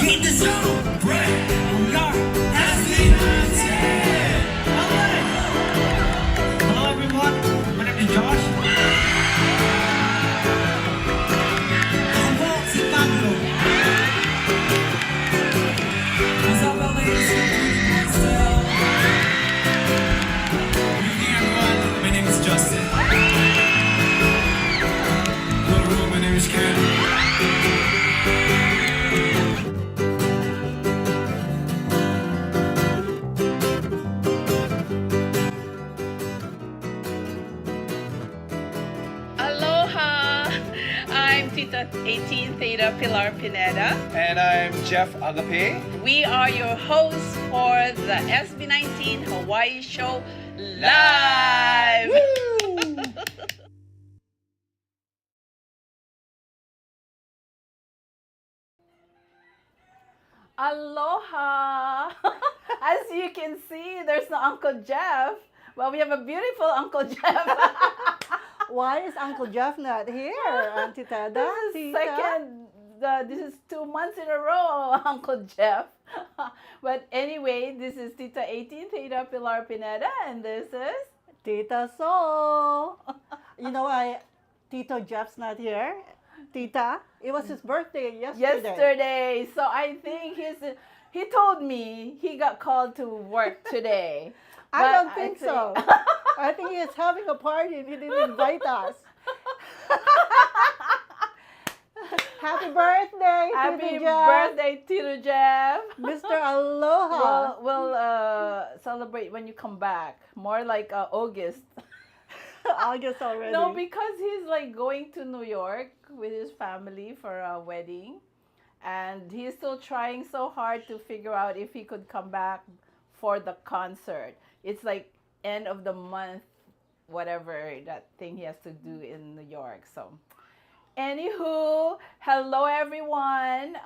hit the zone, break. We are SB19. Hello everyone, my name is Josh. Ako si Pablo. What's up, ladies and gentlemen? Good evening, everyone. My name is Justin. Hello, my name is Ken. Aloha! I'm Tita 18 Theta Pilar Pineda. And I'm Jeff Agape. We are your hosts for the SB19 Hawaii Show live. Aloha! As you can see, there's no Uncle Jeff. Well, we have a beautiful Uncle Jeff. Why is Uncle Jeff not here, Auntie Tada? This is 2 months in a row, Uncle Jeff. But anyway, this is Tita 18 Theta Pilar Pineda, and this is Tita Sol. You know why Tito Jeff's not here? Tita, it was his birthday yesterday. So I think he told me he got called to work today. I don't think so. I think he is having a party and he didn't invite us. Happy birthday, Happy Tito Jeff. birthday, Tito Jeff. Mr. Aloha. We'll celebrate when you come back. More like August. August already. No, because he's like going to New York with his family for a wedding. And he's still trying so hard to figure out if he could come back for the concert. It's like end of the month, whatever that thing he has to do in New York. So, anywho, hello everyone.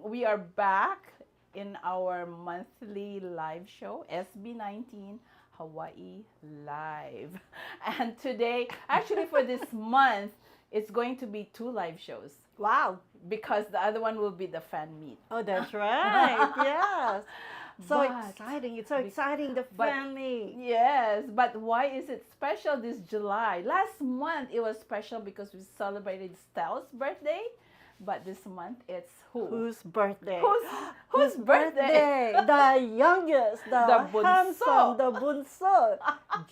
We are back in our monthly live show, SB19 Hawaii Live. And today, actually for this month, it's going to be 2 live shows. Wow. Because the other one will be the fan meet. Oh, that's right. Yes. So But- exciting. It's so exciting, the family. Yes, but why is it special this July? Last month it was special because we celebrated Stel's birthday, but this month it's who? Whose birthday? Whose birthday? The youngest, the bunso. handsome, the bunso,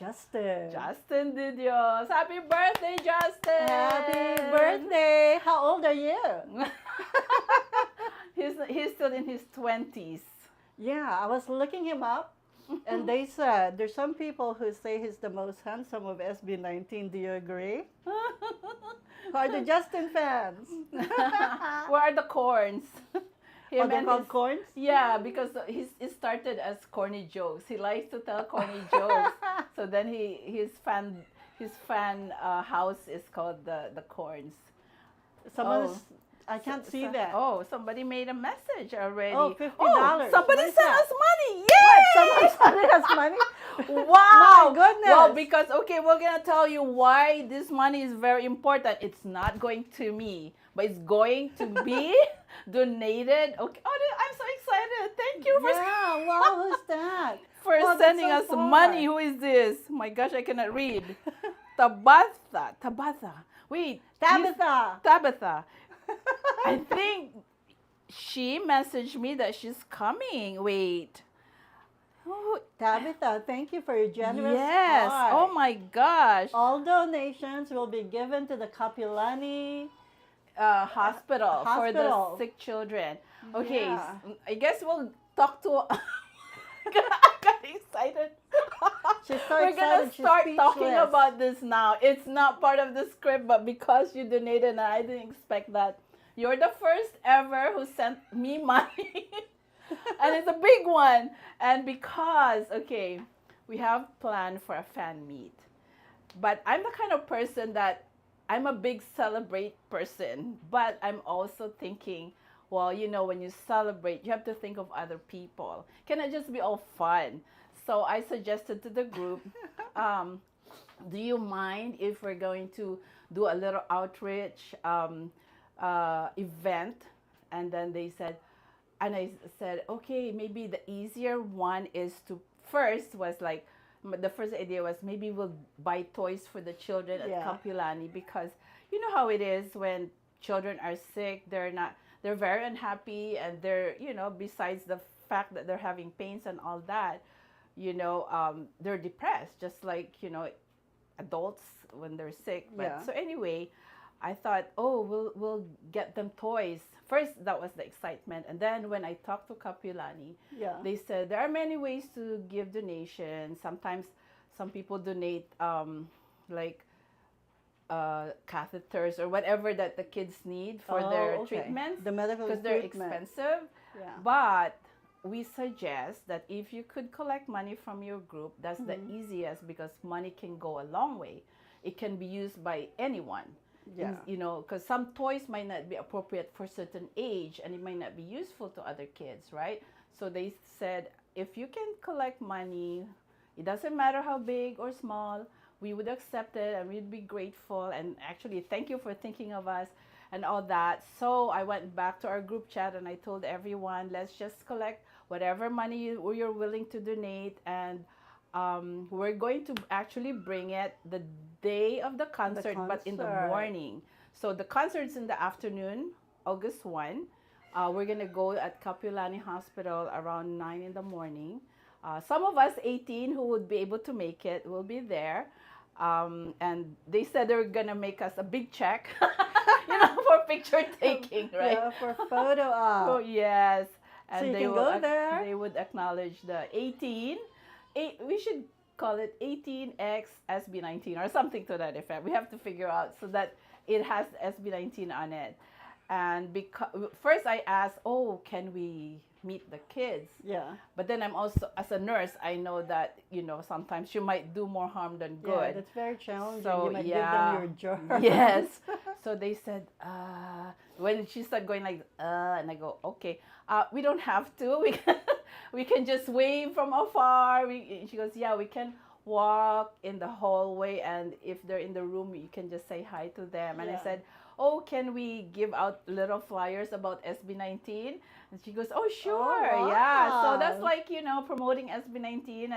Justin. Justin Dios. Happy birthday, Justin! Happy birthday! How old are you? He's still in his 20s. Yeah, I was looking him up, and they said there's some people who say he's the most handsome of SB19. Do you agree? Who are the Justin fans? Where are the corns? Are they called corns? Yeah, because it started as corny jokes. He likes to tell corny jokes. So then his fan house is called the corns. Someone's. I can't see that. Oh, somebody made a message already. Oh, $50. Oh, somebody What is sent that? us money. Yay! Somebody has money. Wow. My goodness. Well, because, okay, we're going to tell you why this money is very important. It's not going to me, but it's going to be donated. Okay. Oh, I'm so excited. Thank you for, Yeah, wow, who's that? for Wow, that's sending so us far. money. Who is this? My gosh, I cannot read. Tabitha. Wait. Tabitha. I think she messaged me that she's coming. Wait. Oh, Tabitha, thank you for your generous yes. heart. Oh my gosh. All donations will be given to the Kapilani. Hospital for the Hospital. sick children. Okay. Yeah. I guess we'll talk to. I got excited. She's so We're gonna excited, she's start talking speechless. about this now. It's not part of the script, but because you donated, and I didn't expect that. You're the first ever who sent me money. And it's a big one. And because, okay, we have planned for a fan meet. But I'm the kind of person that I'm a big celebrate person. But I'm also thinking, well, you know, when you celebrate, you have to think of other people. Cannot just be all fun. So I suggested to the group, do you mind if we're going to do a little outreach event? And then they said, and I said, okay, maybe the easier one is to first was like the first idea was maybe we'll buy toys for the children at Yeah. Kapilani, because you know how it is when children are sick, they're very unhappy, and they're, you know, besides the fact that they're having pains and all that, you know, they're depressed just like, you know, adults when they're sick. But Yeah. so anyway, I thought, oh, we'll get them toys. First, that was the excitement. And then when I talked to Kapilani, Yeah. they said there are many ways to give donations. Sometimes some people donate like catheters or whatever that the kids need for their Oh, okay. treatments, The medical because they're equipment. expensive. Yeah. But we suggest that if you could collect money from your group, that's the easiest, because money can go a long way. It can be used by anyone. Yeah. You know, because some toys might not be appropriate for a certain age, and it might not be useful to other kids, right? So they said, if you can collect money, it doesn't matter how big or small, we would accept it and we'd be grateful. And actually, thank you for thinking of us and all that. So I went back to our group chat and I told everyone, let's just collect whatever money you're willing to donate, and we're going to actually bring it the day of the concert, but in the concert. morning. So the concert's in the afternoon, August 1. We're going to go at Kapilani Hospital around 9 in the morning. Some of us 18 who would be able to make it will be there. And they said they're going to make us a big check, you know, for picture taking, right? Yeah, for photo op. Oh, yes. And So you they can will go there. they would acknowledge the 18. We should call it 18X SB19 or something to that effect. We have to figure out so that it has SB19 on it. And because first I asked, oh, can we meet the kids? Yeah. But then I'm also, as a nurse, I know that, you know, sometimes you might do more harm than Yeah, good. that's very challenging. So, You might yeah. give them your jar. Yes. So they said, when she started going like, and I go, okay, we don't have to. We can just wave from afar. She goes, yeah, we can walk in the hallway, and if they're in the room, you can just say hi to them. And I Yeah. said, oh, can we give out little flyers about SB19? And she goes, oh, sure, yeah. So that's wow. like, you know, promoting SB19,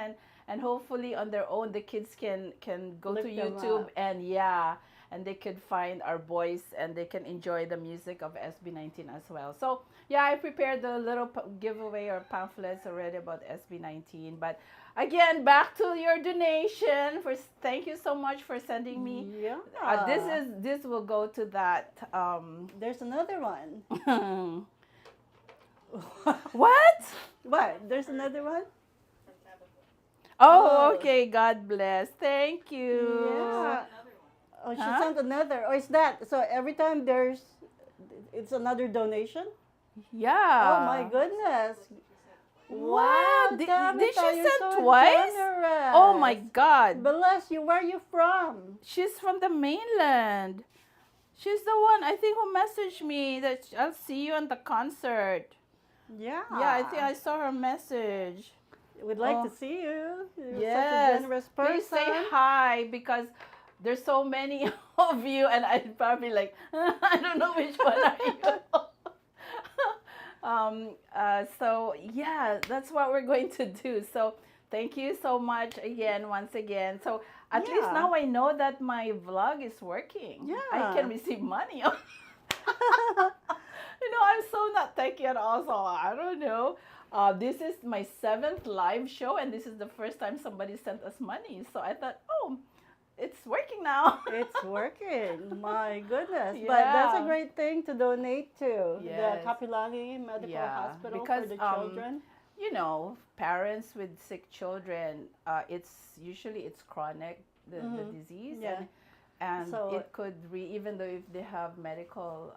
and hopefully on their own, the kids can go Look to them YouTube up. and and they could find our voice and they can enjoy the music of SB19 as well. So yeah, I prepared the little giveaway or pamphlets already about SB19. But again, back to your donation. Thank you so much for sending me. Yeah. This will go to that. There's another one. What? What? There's another one? Oh, Oh. okay. God bless. Thank you. Yeah. Oh, she Huh? sent another. Or is that so every time it's another donation? Yeah. Oh my goodness. Wow. Did Tabitha, she you're send so twice? generous. Oh my God. Bless you. Where are you from? She's from the mainland. She's the one, I think, who messaged me that I'll see you on the concert. Yeah. Yeah, I think I saw her message. We'd like Oh. to see you. You're Yes. such a generous person. Please say hi, because there's so many of you, and I'd probably like, I don't know which one are you. So yeah, that's what we're going to do. So thank you so much again, once again. So at least Yeah. now I know that my vlog is working. I Yeah. can receive money. You know, I'm so not techy at all, so I don't know. This is my 7th live show, and this is the first time somebody sent us money. So I thought, oh, it's working now. It's working. My goodness. But that's a Yeah. great thing to donate to. Yes. The Kapilani Medical Yeah, Hospital because, for the children. You know, parents with sick children, it's chronic, the disease. Yeah. And So- it could, even though if they have medical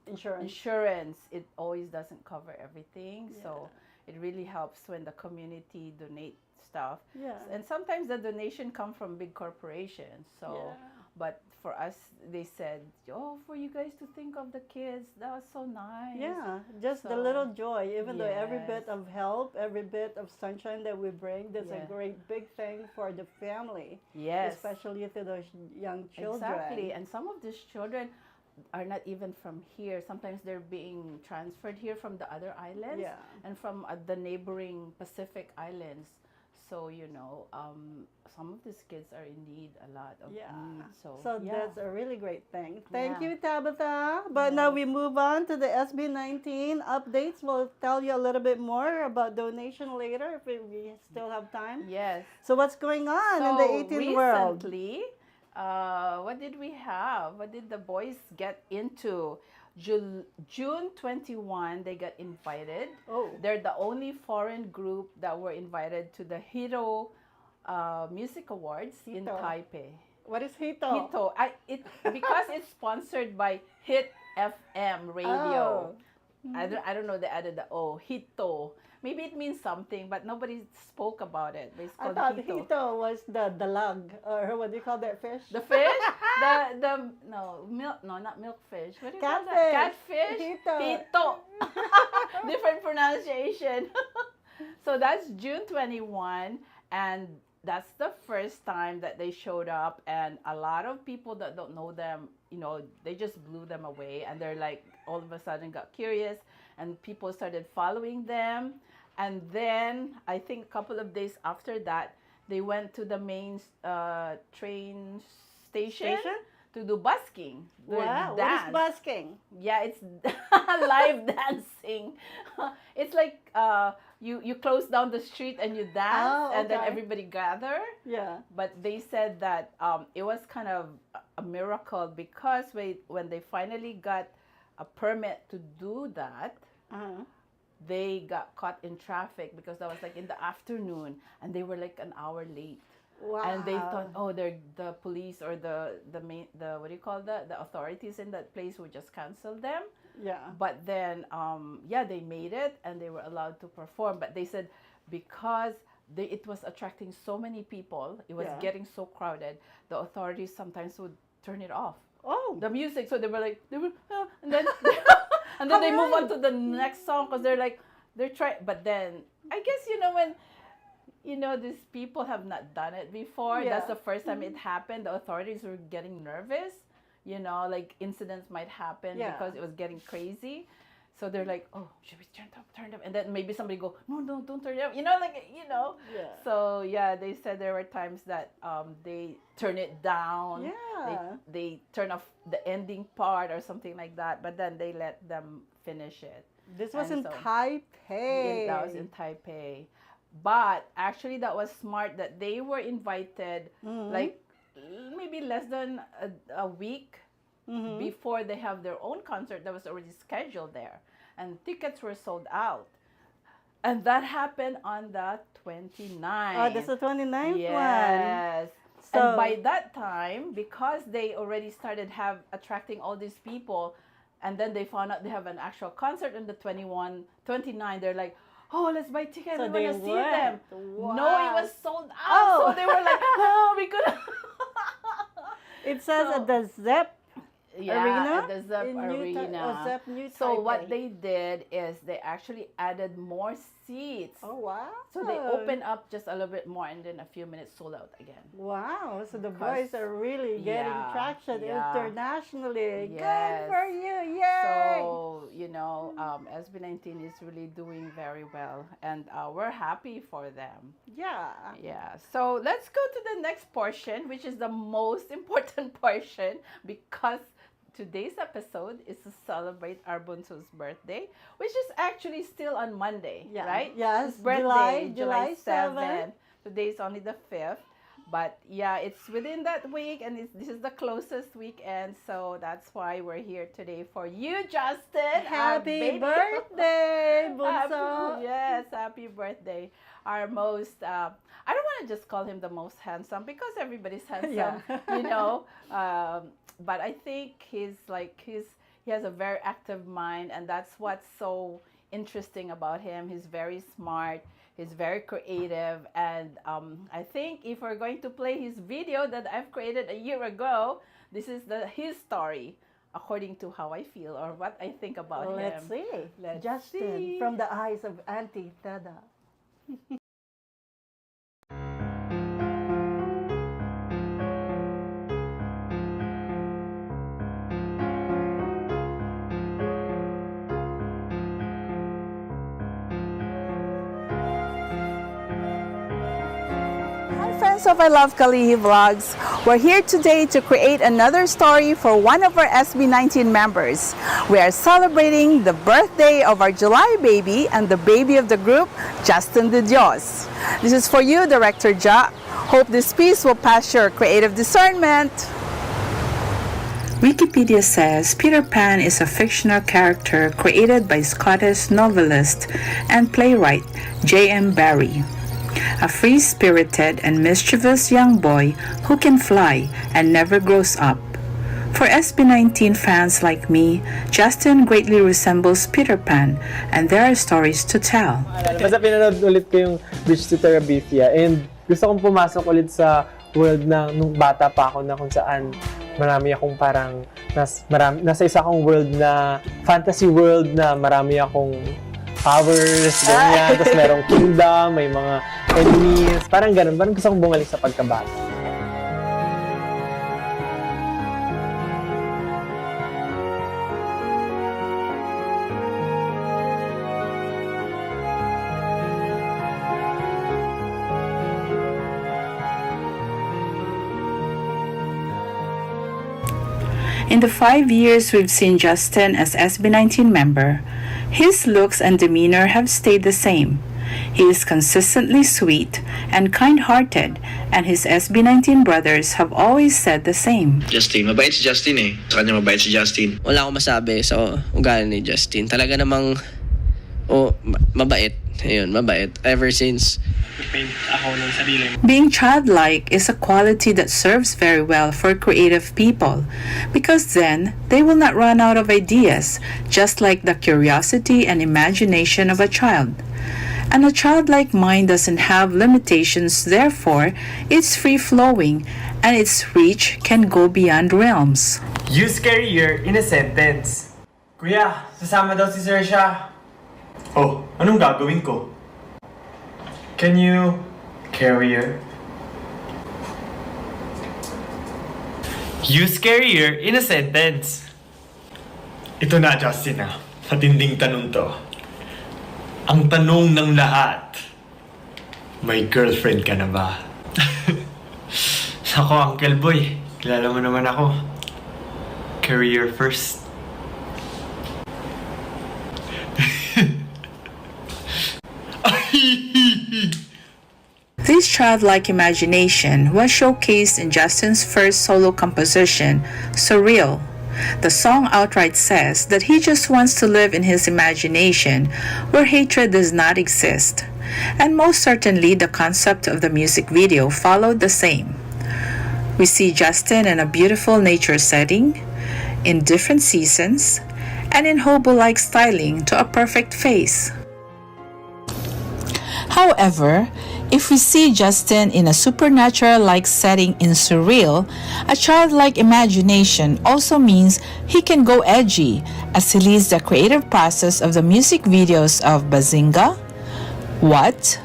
Insurance. insurance, it always doesn't cover everything. So it really helps when the community donate stuff. Yeah. And sometimes the donation come from big corporations. So, Yeah. but for us, they said, oh, for you guys to think of the kids, that was so nice. Yeah, just the So, little joy, even though every bit yes. of help, every bit of sunshine that we bring, that's a Yeah. great big thing for the family, Yes. especially to those young children. Exactly. And some of these children, are not even from here. Sometimes they're being transferred here from the other islands Yeah. and from the neighboring Pacific islands. So, some of these kids are in need a lot of Yeah. need. So yeah. that's a really great thing. Thank Yeah. you, Tabitha. But now we move on to the SB19 updates. We'll tell you a little bit more about donation later if we still have time. Yes. So what's going on in So the 18 world? recently, what did we have? What did the boys get into? June 21, they got invited. Oh. They're the only foreign group that were invited to the Hito Music Awards in Hito. Taipei. What is Hito? Hito. Because it's sponsored by Hit FM radio. Oh. I don't know, they added the O. Hito. Maybe it means something, but nobody spoke about it. But it's I called thought Hito. Hito was the lug, or what do you call that fish? The fish? Not milkfish. What do you call that? Catfish. Catfish? Hito. Hito. Different pronunciation. So that's June 21, and that's the first time that they showed up, and a lot of people that don't know them, they just blew them away, and they're like, all of a sudden got curious, and people started following them. And then I think a couple of days after that, they went to the main train station to do busking. Wow. What is busking? Yeah, it's live dancing. It's like you close down the street and you dance, and then everybody gather. Yeah. But they said that it was kind of a miracle because when they finally got a permit to do that, they got caught in traffic because that was like in the afternoon, and they were like an hour late. Wow. And they thought, they're the police or the what do you call that? The authorities in that place would just cancel them. Yeah. But then, they made it and they were allowed to perform. But they said because it was attracting so many people, it was getting so crowded, the authorities sometimes would turn it off. Oh. The music. So they were like, and then and then they move on to the next song because they're trying. But then I guess when these people have not done it before. Yeah. That's the first time it happened. The authorities were getting nervous. Like incidents might happen because it was getting crazy. So they're like, oh, should we turn up? And then maybe somebody go, no, don't turn it up. Yeah. So they said there were times that they turn it down. Yeah. They turn off the ending part or something like that. But then they let them finish it. This was And in so- Taipei. That was in Taipei. But actually, that was smart that they were invited like maybe less than a week before they have their own concert that was already scheduled there. And tickets were sold out. And that happened on the 29th. Oh, that's the 29th one. Yes. So- And by that time, because they already started attracting all these people, and then they found out they have an actual concert on the 29, they're like, oh, let's buy tickets. So We they want to see them. went. No, Wow. it was sold out. Oh. So they were like, no, we couldn't. It says So- at the Zep Arena? At the Zep in Arena. Zep New So Taipei. what they did is they actually added more seats. Oh, wow. So they opened up just a little bit more, and then a few minutes sold out again. Wow. So the Because- boys are really getting Yeah, traction yeah. internationally. Yes. Good for you. Yay. So, SB19 is really doing very well, and we're happy for them. Yeah. Yeah. So let's go to the next portion, which is the most important portion, because today's episode is to celebrate our Bunso's birthday, which is actually still on Monday, Yeah. right? Yes, His birthday, July 7th. Today is only the 5th. But it's within that week, and this is the closest weekend, so that's why we're here today for you, Justin. our Happy baby. birthday, Bunso. Yes, happy birthday. Our most, I don't want to just call him the most handsome because everybody's handsome, Yeah. but I think he has a very active mind, and that's what's so interesting about him. He's very smart. He's very creative, and I think if we're going to play his video that I've created a year ago, this is his story, according to how I feel or what I think about Let's him. see. Let's Justin, see. from the eyes of Auntie Tada. Fans of I Love Kalihi Vlogs, we're here today to create another story for one of our SB19 members. We are celebrating the birthday of our July baby and the baby of the group, Justin de Dios. This is for you, Director Ja. Hope this piece will pass your creative discernment. Wikipedia says Peter Pan is a fictional character created by Scottish novelist and playwright J.M. Barrie. A free-spirited and mischievous young boy who can fly and never grows up. For SB19 fans like me, Justin greatly resembles Peter Pan, and there are stories to tell. Basta pinanood ulit ko yung Bridge to Terabithia, and gusto kong pumasok ulit sa world na nung bata pa ako, na kung saan marami akong parang nasa isa akong world na fantasy world na marami akong powers, ganyan. Tapos merong kingdom, may mga enemies, parang ganun. Parang gusto kong bumalik sa pagkabata. In the 5 years we've seen Justin as SB19 member, his looks and demeanor have stayed the same. He is consistently sweet and kind-hearted, and his SB19 brothers have always said the same. Justin, mabait si Justin eh. Sa kanya mabait si Justin. Wala akong masabi sa ugali ni Justin. Talaga namang, mabait. Ayun, mabait. Ever since Being childlike is a quality that serves very well for creative people, because then they will not run out of ideas, just like the curiosity and imagination of a child. And a childlike mind doesn't have limitations, therefore, it's free-flowing, and its reach can go beyond realms. Use career in a sentence. Kuya, sasama daw si Sir siya. Oh, anong gagawin ko? Can you carrier? Use carrier in a sentence. Ito na, Justin ah. Matinding tanong to. Ang tanong ng lahat, may girlfriend ka na ba? Ako, Uncle Boy. Kilala mo naman ako. Career first. This childlike imagination was showcased in Justin's first solo composition, Surreal. The song outright says that he just wants to live in his imagination where hatred does not exist. And most certainly the concept of the music video followed the same. We see Justin in a beautiful nature setting, in different seasons, and in hobo-like styling to a perfect face. However, if we see Justin in a supernatural-like setting in Surreal, a childlike imagination also means he can go edgy as he leads the creative process of the music videos of Bazinga, What,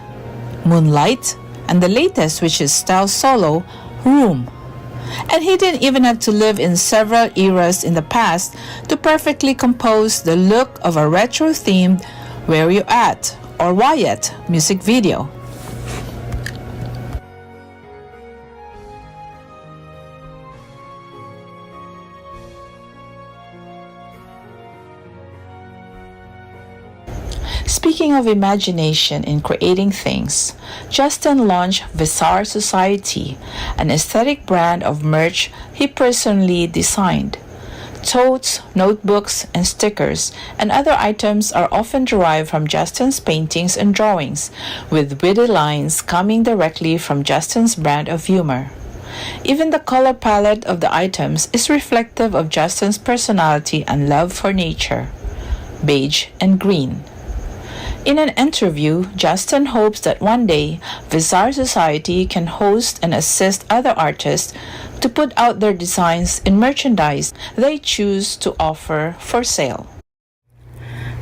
Moonlight, and the latest, which is Style Solo, Room. And he didn't even have to live in several eras in the past to perfectly compose the look of a retro-themed Where You At or Wyatt music video. Speaking of imagination in creating things, Justin launched Bizarre Society, an aesthetic brand of merch he personally designed. Totes, notebooks, and stickers and other items are often derived from Justin's paintings and drawings, with witty lines coming directly from Justin's brand of humor. Even the color palette of the items is reflective of Justin's personality and love for nature, beige and green. In an interview, Justin hopes that one day, Bizarre Society can host and assist other artists to put out their designs in merchandise they choose to offer for sale.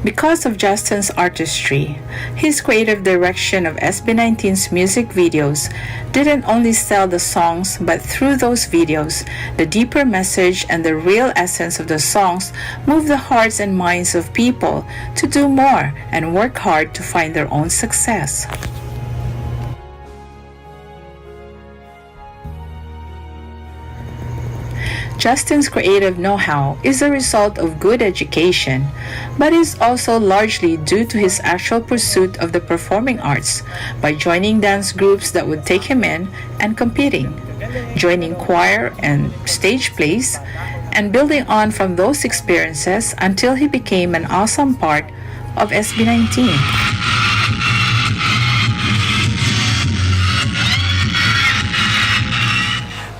Because of Justin's artistry, his creative direction of SB19's music videos didn't only sell the songs, but through those videos, the deeper message and the real essence of the songs moved the hearts and minds of people to do more and work hard to find their own success. Justin's creative know-how is a result of good education, but is also largely due to his actual pursuit of the performing arts by joining dance groups that would take him in and competing, joining choir and stage plays, and building on from those experiences until he became an awesome part of SB19.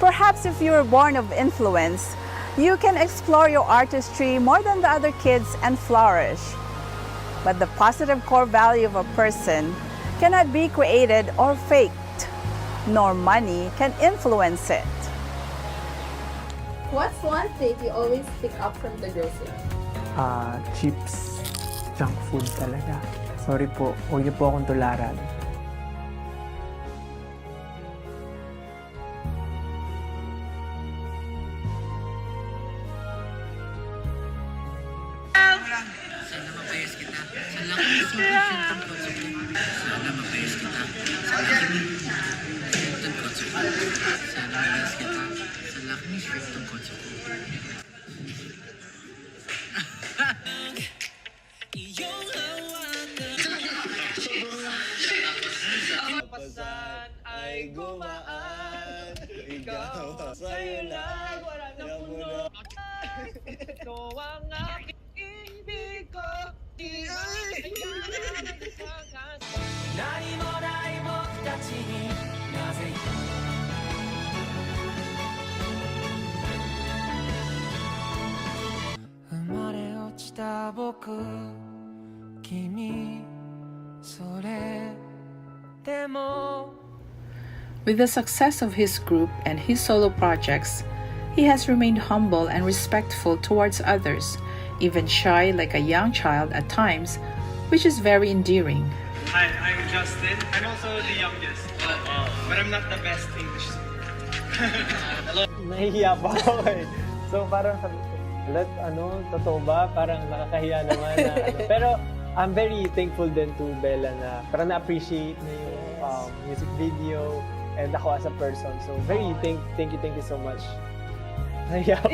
Perhaps if you were born of influence, you can explore your artistry more than the other kids and flourish. But the positive core value of a person cannot be created or faked, nor money can influence it. What's one trait you always pick up from the grocery? Chips. Junk food talaga. Sorry po, huwag niyo po akong tularan. Ay gumaan, ikaw sa'yo lang, wala na puno. Ito ang aking biko, di ay nagsakas. Nani mo nai boku tachi ni, naze umare ochita boku, kimi, sore demo. With the success of his group and his solo projects, he has remained humble and respectful towards others, even shy like a young child at times, which is very endearing. Hi, I'm Justin. I'm also the youngest, but I'm not the best English speaker. Nahihiya pa ako eh. So parang sabi ko, totoo ba? Parang nakakahiya naman na Pero I'm very thankful din to Bella na parang na-appreciate niya yung music video and ako as a person. So very thank you so much. Nahiya pa.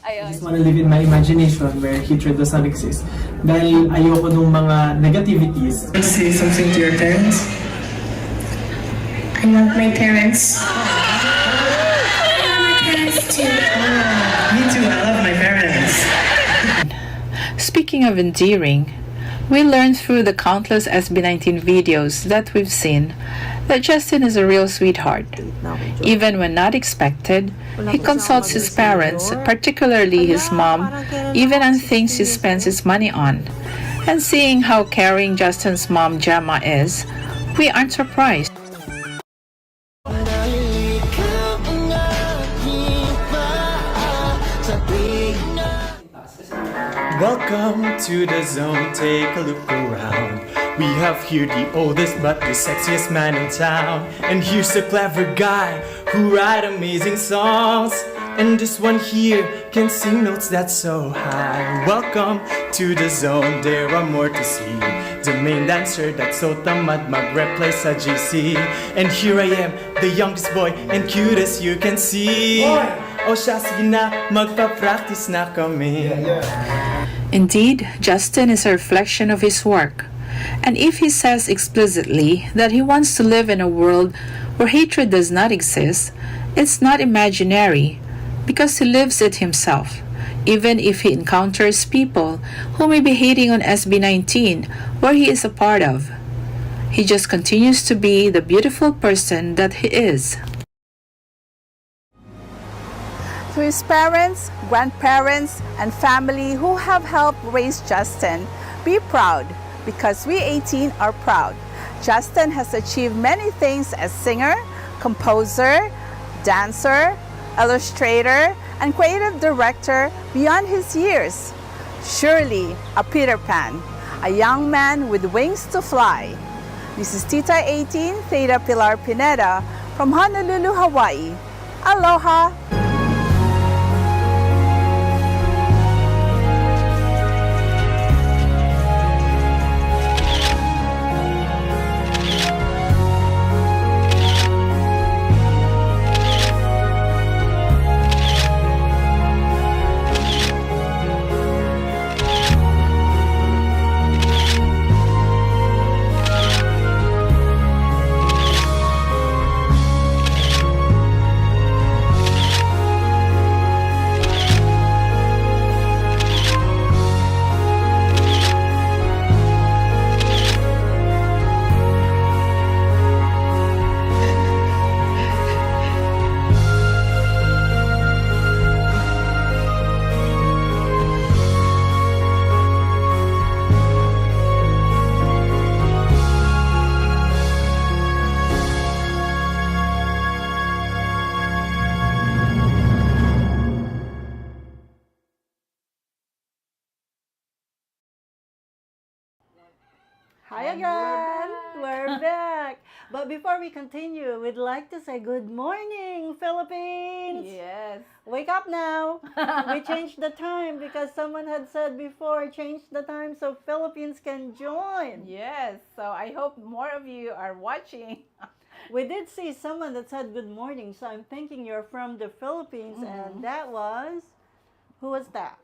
I just want to live in my imagination where hatred does not exist. Dahil ayoko nung mga negativities. Say something to your parents. I love my parents. I love my parents too. Me too, I love my parents. Speaking of endearing, we learned through the countless SB19 videos that we've seen that Justin is a real sweetheart. Even when not expected, he consults his parents, particularly his mom, even on things he spends his money on. And seeing how caring Justin's mom, Gemma, is, we aren't surprised. Welcome to the zone, take a look around. We have here the oldest but the sexiest man in town. And here's a clever guy who write amazing songs. And this one here can sing notes that's so high. Welcome to the zone, there are more to see. The main dancer that's so tamad mag-replay sa GC. And here I am, the youngest boy and cute as you can see. O siya, sige na, magpa-practice na kami. Indeed, Justin is a reflection of his work. And if he says explicitly that he wants to live in a world where hatred does not exist, it's not imaginary, because he lives it himself, even if he encounters people who may be hating on SB19, where he is a part of. He just continues to be the beautiful person that he is. To his parents, grandparents, and family who have helped raise Justin, be proud, because we 18 are proud. Justin has achieved many things as singer, composer, dancer, illustrator, and creative director beyond his years. Surely a Peter Pan, a young man with wings to fly. This is Tita 18, Theta Pilar Pineda from Honolulu, Hawaii. Aloha! Hi And again. we're We're back. But before we continue, we'd like to say good morning, Philippines. Yes. Wake up now. We changed the time because someone had said before, change the time so Philippines can join. Yes. So I hope more of you are watching. We did see someone that said good morning, so I'm thinking you're from the Philippines, and that was, who was that?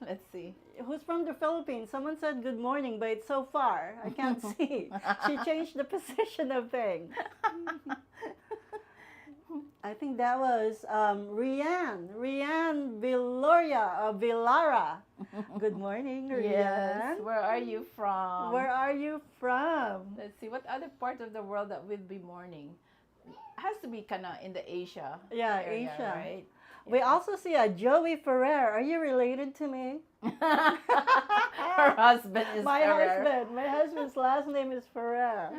Let's see. Who's from the Philippines? Someone said good morning, but it's so far. I can't see. She changed the position of things. I think that was Rianne. Rianne Villara. Good morning, Rianne. Yes. Where are you from? Where are you from? Let's see. What other part of the world that will be mourning? Has to be kind of in the Asia. Yeah, area, Asia. Right? We also see a Joey Ferrer. Are you related to me? Her husband is My Ferrer. husband. My husband's last name is Ferrer.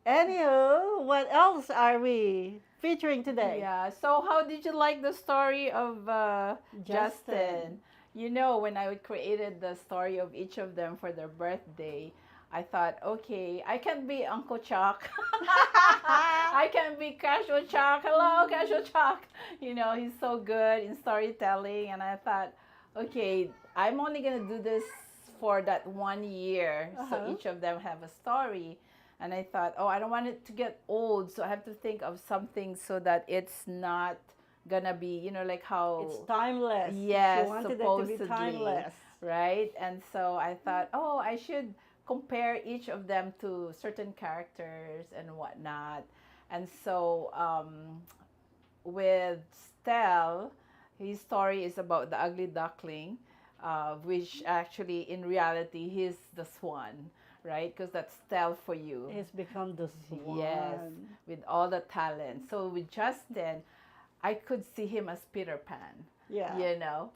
Anywho, what else are we featuring today? Yeah. So how did you like the story of Justin. Justin? You know, when I created the story of each of them for their birthday, I thought, okay, I can be Uncle Chuck. I can be Casual Chuck. Hello, Casual Chuck. You know, he's so good in storytelling. And I thought, okay, I'm only going to do this for that 1 year. So each of them have a story. And I thought, oh, I don't want it to get old. So I have to think of something so that it's not going to be, you know, like how... It's timeless. Yes, She wanted supposedly. it to be timeless. Right? And so I thought, oh, I should compare each of them to certain characters and whatnot. And so with Stel, his story is about the ugly duckling, which actually in reality he's the swan, right? Because that's Stel for you. He's become the swan. Yes, with all the talent. So with Justin, I could see him as Peter Pan. Yeah. You know,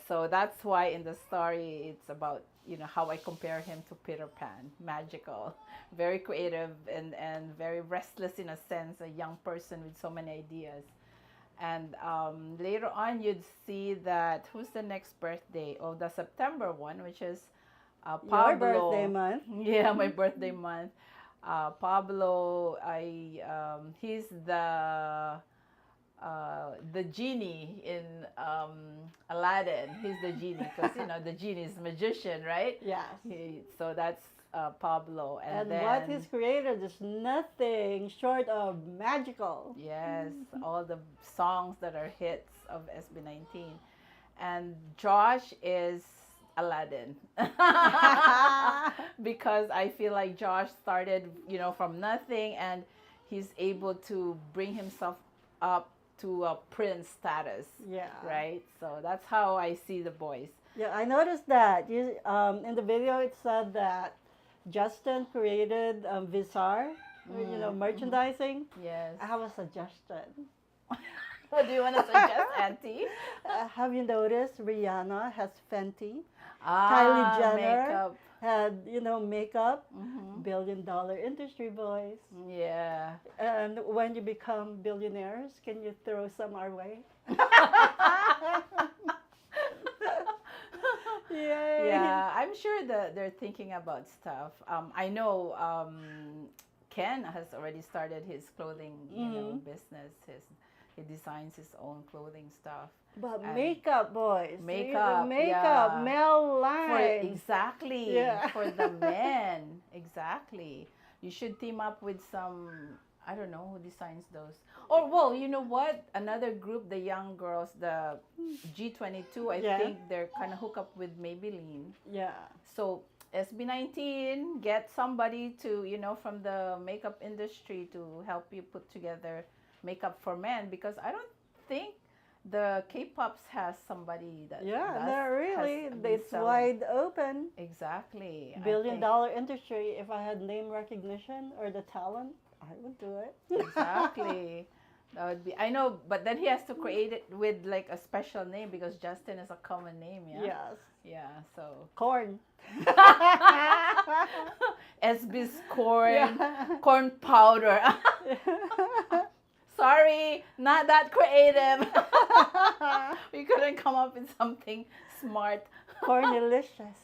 so that's why in the story it's about, you know, how I compare him to Peter Pan. Magical, very creative, and very restless in a sense, a young person with so many ideas. And later on you'd see that, who's the next birthday? Oh, the September one, which is Pablo. Your birthday month. Yeah, my birthday month. Pablo, he's the genie in Aladdin. He's the genie because, you know, the genie is magician, right? Yes. So that's Pablo. And then, what he's created is nothing short of magical. yes, all the songs that are hits of SB19. And Josh is Aladdin. Because I feel like Josh started, you know, from nothing, and he's able to bring himself up to a prince status. Yeah. Right? So that's how I see the boys. Yeah, I noticed that. You, in the video, it said that Justin created Visar, you know, merchandising. Yes. I have a suggestion. What do you want to suggest, Auntie? Have you noticed Rihanna has Fenty? Ah, Kylie Jenner makeup. had, you know, makeup. Billion-dollar industry, boys. Yeah. And when you become billionaires, can you throw some our way? Yay. Yeah, I'm sure that they're thinking about stuff. I know Ken has already started his clothing, you know, business. He designs his own clothing stuff. But And makeup, boys. makeup, Makeup, yeah. male For, line. exactly. Yeah. For the men. Exactly. You should team up with some, I don't know who designs those. Or, well, you know what? Another group, the young girls, the G22, I think they're kind of hooked up with Maybelline. Yeah. So SB19, get somebody to, you know, from the makeup industry to help you put together makeup for men, because I don't think the K-pops has somebody that they're really, has it's selling. wide open. Exactly. Billion-dollar industry. If I had name recognition or the talent, I would do it. Exactly. That would be, I know, but then he has to create it with like a special name because Justin is a common name, yeah? Yes. Yeah, so. Corn. SB's corn, corn powder. Sorry, not that creative. We couldn't come up with something smart. Cornelicious.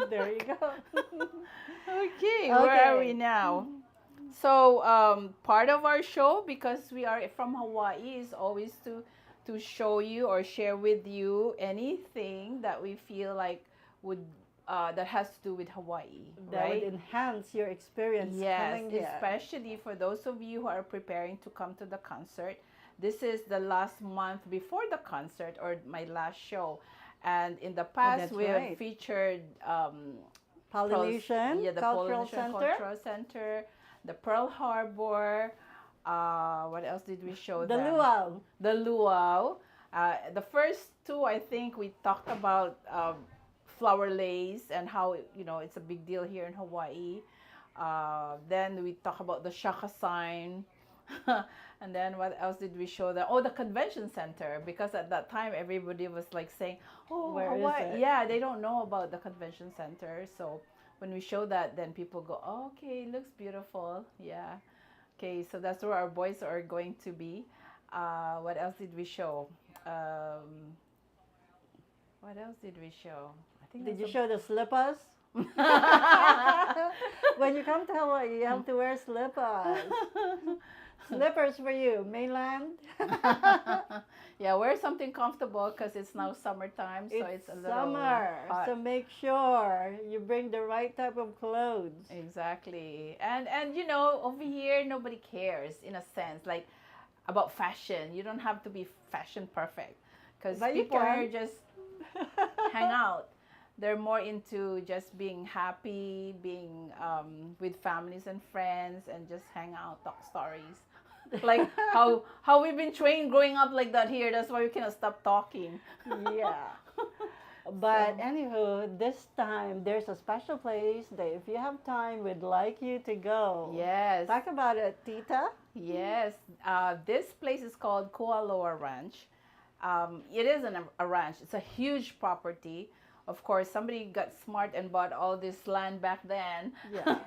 There you go. Okay, where are we now? So part of our show, because we are from Hawaii, is always to show you or share with you anything that we feel like would that has to do with Hawaii, That right? would enhance your experience Yes, coming here. especially for those of you who are preparing to come to the concert. This is the last month before the concert, or my last show. And in the past, that's we right. have featured Polynesian the Cultural Polynesian Center. Cultural Center, the Pearl Harbor. What else did we show The them? luau. The luau. The first two, I think, we talked about flower lace and how it's a big deal here in Hawaii. Then we talk about the shaka sign. And then what else did we show them? Oh, the convention center, because at that time everybody was like saying, oh, Where is Hawaii. it? Yeah, they don't know about the convention center. So when we show that, then people go, oh, okay, it looks beautiful. Yeah. Okay, so that's where our boys are going to be. What else did we show? What else did we show? I think Did you that's show the slippers? When you come to Hawaii, you have to wear slippers. Slippers for you, mainland. Yeah, wear something comfortable because it's now summertime, so it's a little summer, hot. so make sure you bring the right type of clothes. Exactly. And over here nobody cares, in a sense, like about fashion. You don't have to be fashion perfect, because But you people are can. just hang out. They're more into just being happy, being with families and friends, and just hang out, talk stories. Like how we've been trained growing up like that here. That's why we cannot stop talking. Yeah. But anywho, this time there's a special place that if you have time, we'd like you to go. Yes. Talk about it, Tita. Yes. This place is called Kualoa Ranch. It is a ranch. It's a huge property. Of course, somebody got smart and bought all this land back then. Yeah.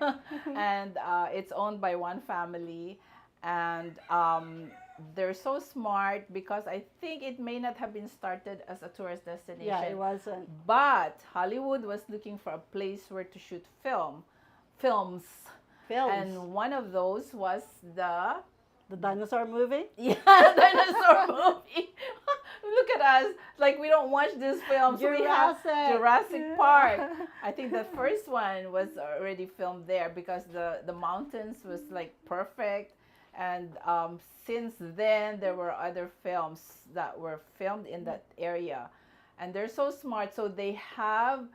And it's owned by one family. And they're so smart because I think it may not have been started as a tourist destination. Yeah, it wasn't. But Hollywood was looking for a place where to shoot films. And one of those was the dinosaur movie? Yeah, dinosaur movie. Look at us, like we don't watch these films. We have Jurassic Park. I think the first one was already filmed there because the mountains was like perfect. And since then, there were other films that were filmed in that area. And they're so smart. So they have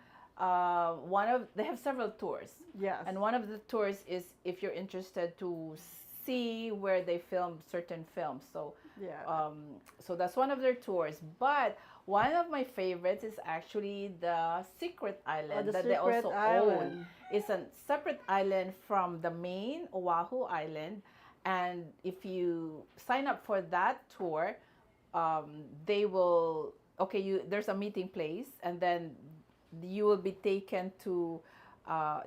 they have several tours. Yes. And one of the tours is if you're interested to see where they filmed certain films. So yeah. So that's one of their tours. But one of my favorites is actually the Secret Island that they also own. It's a separate island from the main Oahu Island. And if you sign up for that tour, they will there's a meeting place, and then you will be taken to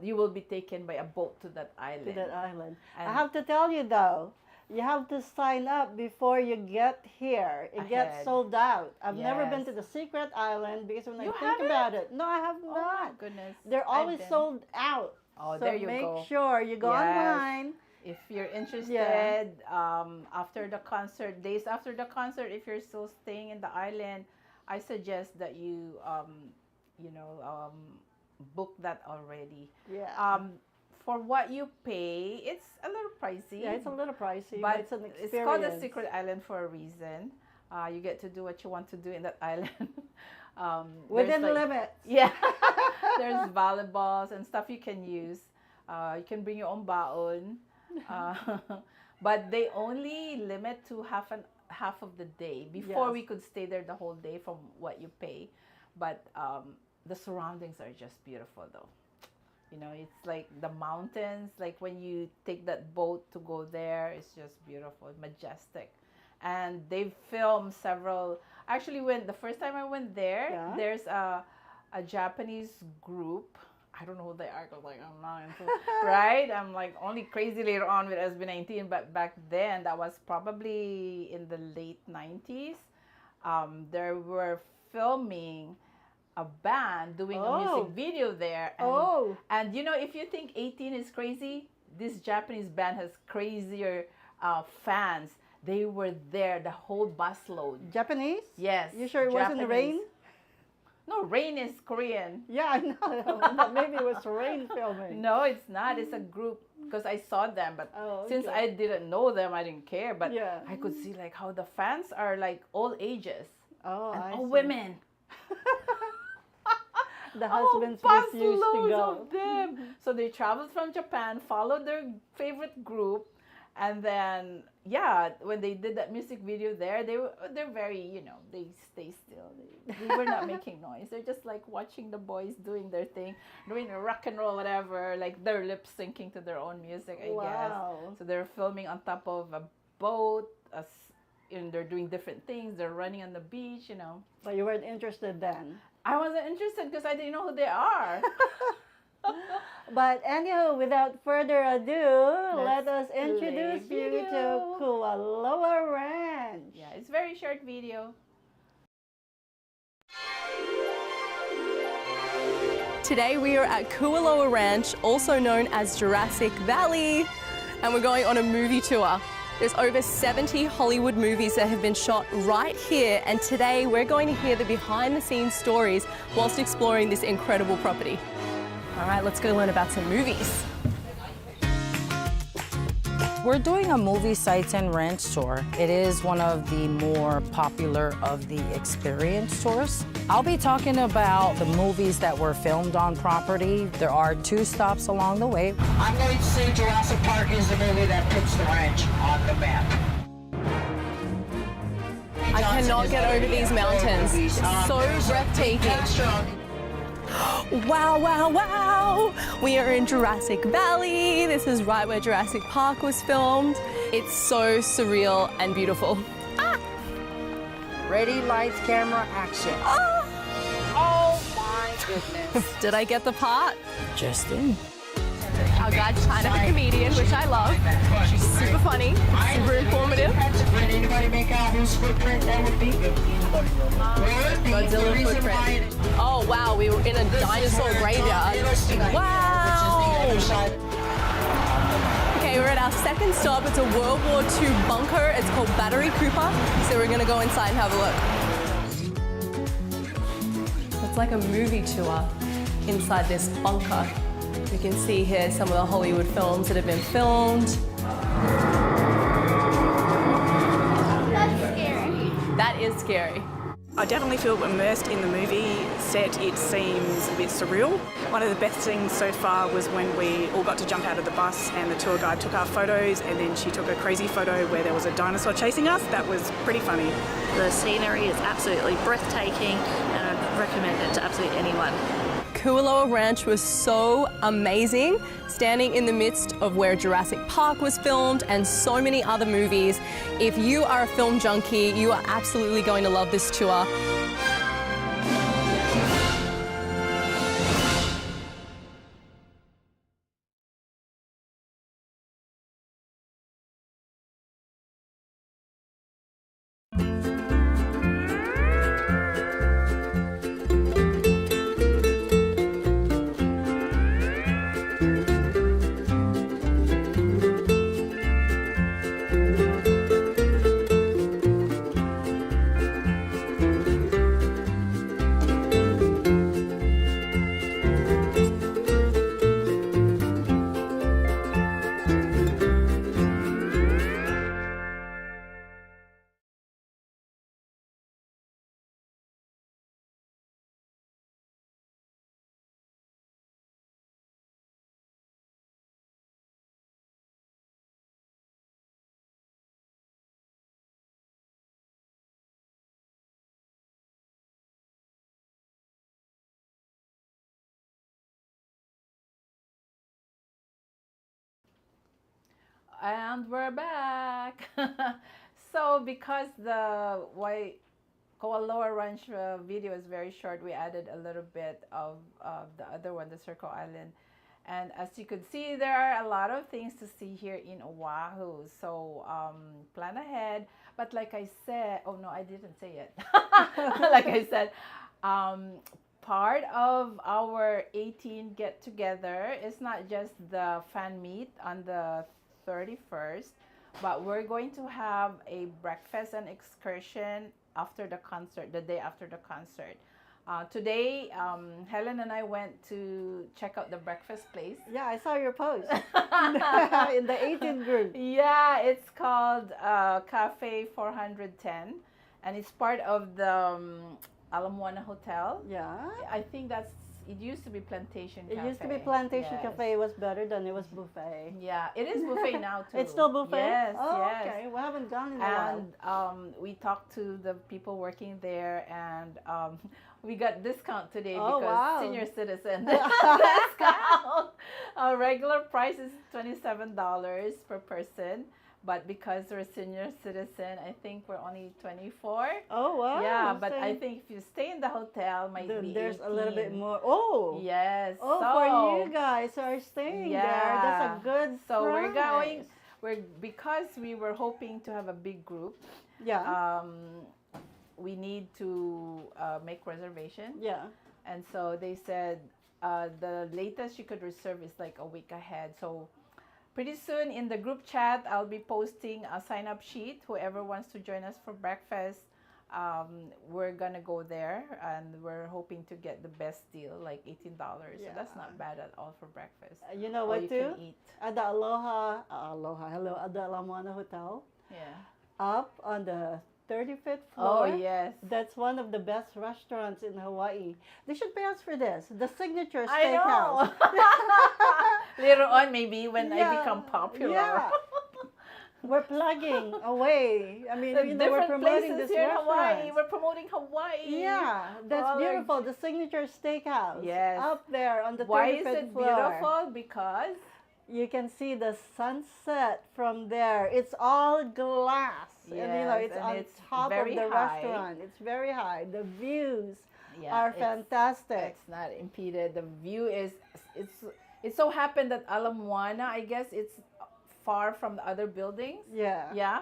you will be taken by a boat to that island. To that island. And I have to tell you though, you have to sign up before you get here. It gets Ahead. sold out. I've never been Yes. to the Secret Island because when You I think haven't? about it, no, I have Oh my not. goodness. They're I've always been. sold out. Oh, so there you make go. sure you go Yes. online. If you're interested, after the concert, days after the concert, if you're still staying in the island, I suggest that you, book that already. Yeah. For what you pay, it's a little pricey. Yeah, it's a little pricey, but but it's an experience. it's called the Secret Island for a reason. You get to do what you want to do in that island. Within there's limits. Yeah. There's volleyballs and stuff you can use. You can bring your own baon. But they only limit to half of the day. Before Yes. we could stay there the whole day from what you pay. But the surroundings are just beautiful though. It's like the mountains, like when you take that boat to go there, it's just beautiful, majestic. And they've filmed several, actually the first time I went there, there's a Japanese group. I don't know who they are because I'm not into right? I'm like only crazy later on with SB19, but back then that was probably in the late 90s. They were filming a band doing a music video there. And, and you know, if you think 18 is crazy, this Japanese band has crazier fans. They were there, the whole busload. Japanese? Yes. You sure it wasn't Rain? No, Rain is Korean. Yeah, I know. But maybe it was Rain filming. No, it's not. It's a group because I saw them. But since I didn't know them, I didn't care. But I could see like how the fans are like all ages. Oh, and I all see. women. The husbands refused to go. Of them. So they traveled from Japan, followed their favorite group, and then when they did that music video there, they're very, you know, they stay still. They were not making noise. They're just like watching the boys doing their thing, doing rock and roll, whatever. Like they're lip syncing to their own music, I guess. So they're filming on top of a boat. And they're doing different things. They're running on the beach, you know. But you weren't interested then? I wasn't interested because I didn't know who they are. But anyhow, without further ado, let us play introduce you video. to Kualoa Ranch. Yeah, it's a very short video. Today we are at Kualoa Ranch, also known as Jurassic Valley, and we're going on a movie tour. There's over 70 Hollywood movies that have been shot right here, and today we're going to hear the behind-the-scenes stories whilst exploring this incredible property. All right, let's go learn about some movies. We're doing a movie sites and ranch tour. It is one of the more popular of the experience tours. I'll be talking about the movies that were filmed on property. There are 2 stops along the way. I'm going to say Jurassic Park is the movie that puts the ranch on the map. I cannot get over these mountains. It's so breathtaking. Wow, wow, wow! We are in Jurassic Valley. This is right where Jurassic Park was filmed. It's so surreal and beautiful. Ready, lights, camera, action. Oh my goodness. Did I get the part? Just in. Our guide's kind of a comedian, which I love. She's super funny, super informative. Did anybody make out whose footprint that would be? Godzilla footprint. Oh wow, we were in a dinosaur graveyard. Wow! Okay, we're at our second stop. It's a World War II bunker. It's called Battery Cooper. So we're gonna go inside and have a look. It's like a movie tour inside this bunker. You can see here some of the Hollywood films that have been filmed. That's scary. That is scary. I definitely feel immersed in the movie set. It seems a bit surreal. One of the best things so far was when we all got to jump out of the bus and the tour guide took our photos, and then she took a crazy photo where there was a dinosaur chasing us. That was pretty funny. The scenery is absolutely breathtaking, and I'd recommend it to absolutely anyone. Kualoa Ranch was so amazing, standing in the midst of where Jurassic Park was filmed and so many other movies. If you are a film junkie, you are absolutely going to love this tour. And we're back. So because the Kualoa Ranch video is very short, we added a little bit of the other one, the Circle Island. And as you could see, there are a lot of things to see here in Oahu. So plan ahead. But like I said, oh no, I didn't say it. Like I said, part of our 18 get together. It's not just the fan meet on the 31st, but we're going to have a breakfast and excursion after the concert, the day after the concert. Today, Helen and I went to check out the breakfast place. Yeah, I saw your post in the 18 group. Yeah, it's called Cafe 410, and it's part of the Alamoana Hotel. Yeah. I think it used to be Plantation Cafe. It used to be Plantation Yes. Cafe. It was better than it was buffet. Yeah, it is buffet now too. It's still buffet? Yes, Oh, yes. okay. We haven't gone in a while. And we talked to the people working there, and we got discount today Oh, because wow. senior citizen discount. Our regular price is $27 per person, but because we're senior citizen, I think we're only 24. Oh, wow. Yeah, I'm but I saying- think if you stay in the hotel, might be There's 18. a little bit more. Oh. Yes. Oh, so, for you guys who are staying there, that's a good So price. because we were hoping to have a big group. Yeah. We need to make reservation. Yeah. And so they said the latest you could reserve is like a week ahead. So pretty soon in the group chat, I'll be posting a sign-up sheet. Whoever wants to join us for breakfast, we're gonna go there, and we're hoping to get the best deal, like $18. So that's not bad at all for breakfast. You know All what you too? can eat. At the at the Alamoana Hotel, Yeah. up on the 35th floor. Oh, yes. That's one of the best restaurants in Hawaii. They should pay us for this. The Signature I Steakhouse. know. Later on, maybe when I Yeah, become popular. yeah. We're plugging away. I mean, The you know, we're different promoting places this here in Hawaii. restaurant. We're promoting Hawaii. Yeah, that's All our- beautiful. The Signature Steakhouse. Yes. Up there on the 35th Why is it floor. beautiful? Because You can see the sunset from there. It's all glass. And you know, Yes, it's and on it's top of very the high. restaurant. It's very high. The views yeah, are it's- fantastic. It's not impeded. The view is it so happened that Alamoana, I guess it's far from the other buildings. Yeah. Yeah.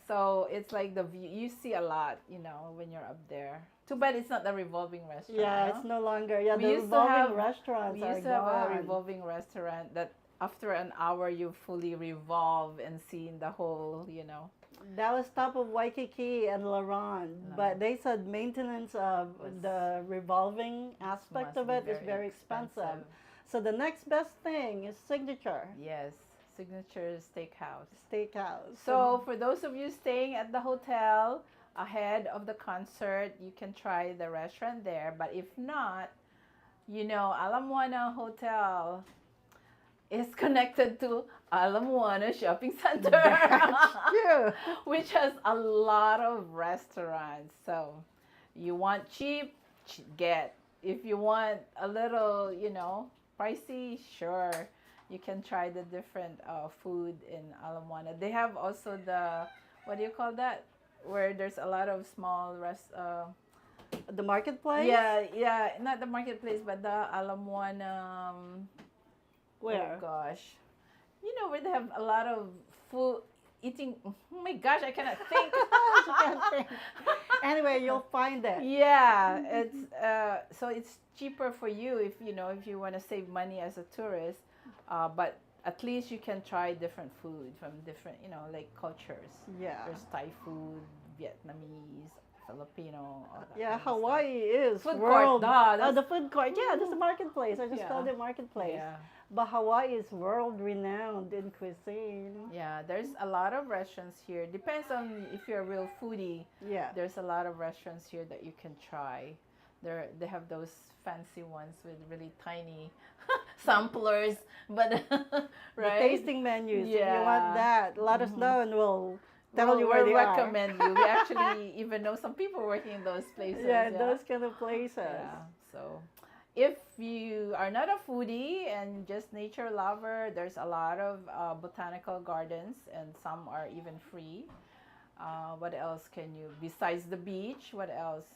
So it's like the view you see a lot, you know, when you're up there. Too bad it's not the revolving restaurant. Yeah, no? it's no longer. Yeah, We the used to have- revolving restaurants We are used to have a gone. revolving restaurant that after an hour you fully revolve and see the whole, you know. That was top of Waikiki and Laron, but they said maintenance of the revolving aspect must of be it is very very expensive. expensive. So the next best thing is Signature Yes, Signature Steakhouse. Steakhouse. So for those of you staying at the hotel ahead of the concert, you can try the restaurant there. But if not, you know, Alamoana Hotel is connected to Alamoana Shopping Center. That's true. Which has a lot of restaurants. So you want cheap, get. If you want a little, you know, pricey, sure. You can try the different food in Alamoana. They have also the, what do you call that? Where there's a lot of small the marketplace? Yeah, not the marketplace, but the Alamoana. Where? Oh gosh. You know where they have a lot of food eating. Oh my gosh, I cannot think. She can't think. Anyway, you'll find it. Yeah, it's so it's cheaper for you if you want to save money as a tourist, but at least you can try different food from different like cultures. Yeah. There's Thai food, Vietnamese, Filipino. All that Yeah, kind of stuff. Hawaii is Food world. court. Duh, Oh, the food court. Yeah, there's a marketplace. I just Yeah. called it marketplace. Yeah. But Hawaii is world renowned in cuisine. Yeah, there's a lot of restaurants here. Depends on if you're a real foodie. Yeah. There's a lot of restaurants here that you can try. They have those fancy ones with really tiny samplers, but right? The tasting menus. If you Yeah. want that, let us know and we'll tell you where we'll they recommend you. We actually even know some people working in those places. are. Yeah, those kind of places. Yeah. So if you are not a foodie and just nature lover, there's a lot of botanical gardens, and some are even free. What else can you, besides the beach, what else?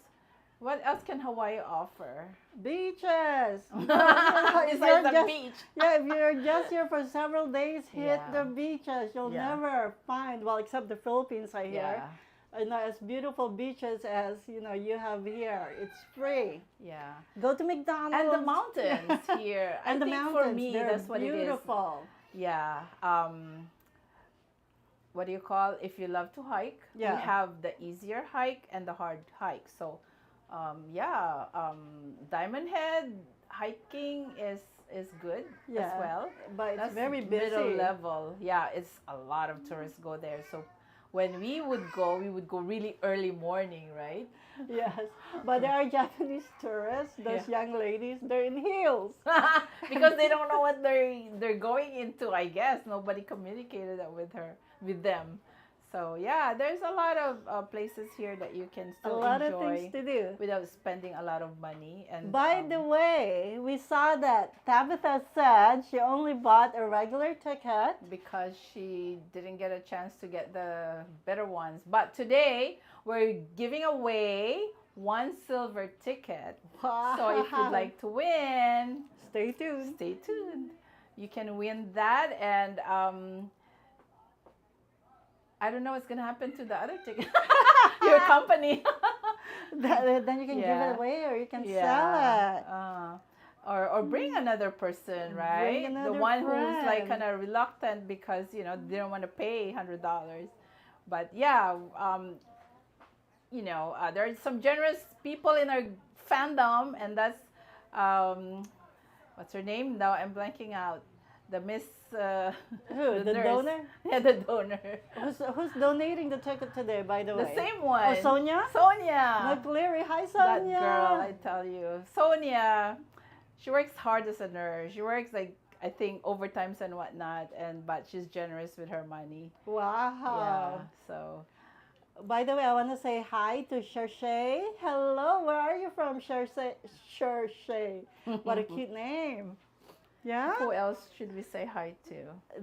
What else can Hawaii offer? Beaches. Besides the beach. Yeah, if you're just here for several days, hit Yeah. the beaches. You'll Yeah. never find, well, except the Philippines, I hear. Yeah. as beautiful beaches as you have here. It's free. Yeah. Go to McDonald's. And the mountains here. And I the think mountains, for me, they're that's what beautiful. it is. Yeah. What do you call, if you love to hike, Yeah. we have the easier hike and the hard hike. So, Diamond Head hiking is good as well. But it's That's very busy. middle level. Yeah, it's a lot of tourists go there. So when we would go really early morning, right? Yes, but there are Japanese tourists. Those young ladies, they're in heels. Because they don't know what they're going into. I guess nobody communicated that with them. So yeah, there's a lot of places here that you can still A lot enjoy of things to do without spending a lot of money. And by the way, we saw that Tabitha said she only bought a regular ticket because she didn't get a chance to get the better ones. But today we're giving away one silver ticket. Wow. So if you'd like to win, stay tuned. Stay tuned. You can win that, and I don't know what's gonna happen to the other ticket. Your company. Then you can give it away, or you can sell it. Or bring another person, right? Bring The another one who's like friend. kind of reluctant because they don't want to pay $100. But yeah, there are some generous people in our fandom, and that's what's her name? Now I'm blanking out. The Miss. Who? The nurse. donor? Yeah, the donor. Who's donating the ticket today, by the way? The same one. Oh, Sonia? Sonia. McCleary. Hi, That Sonia. girl, I tell you. Sonia, she works hard as a nurse. She works like, I think, overtimes and whatnot, but she's generous with her money. Wow. Yeah, so. By the way, I want to say hi to Shershay. Hello, where are you from, Shershay? What a cute name. Yeah? Who else should we say hi to?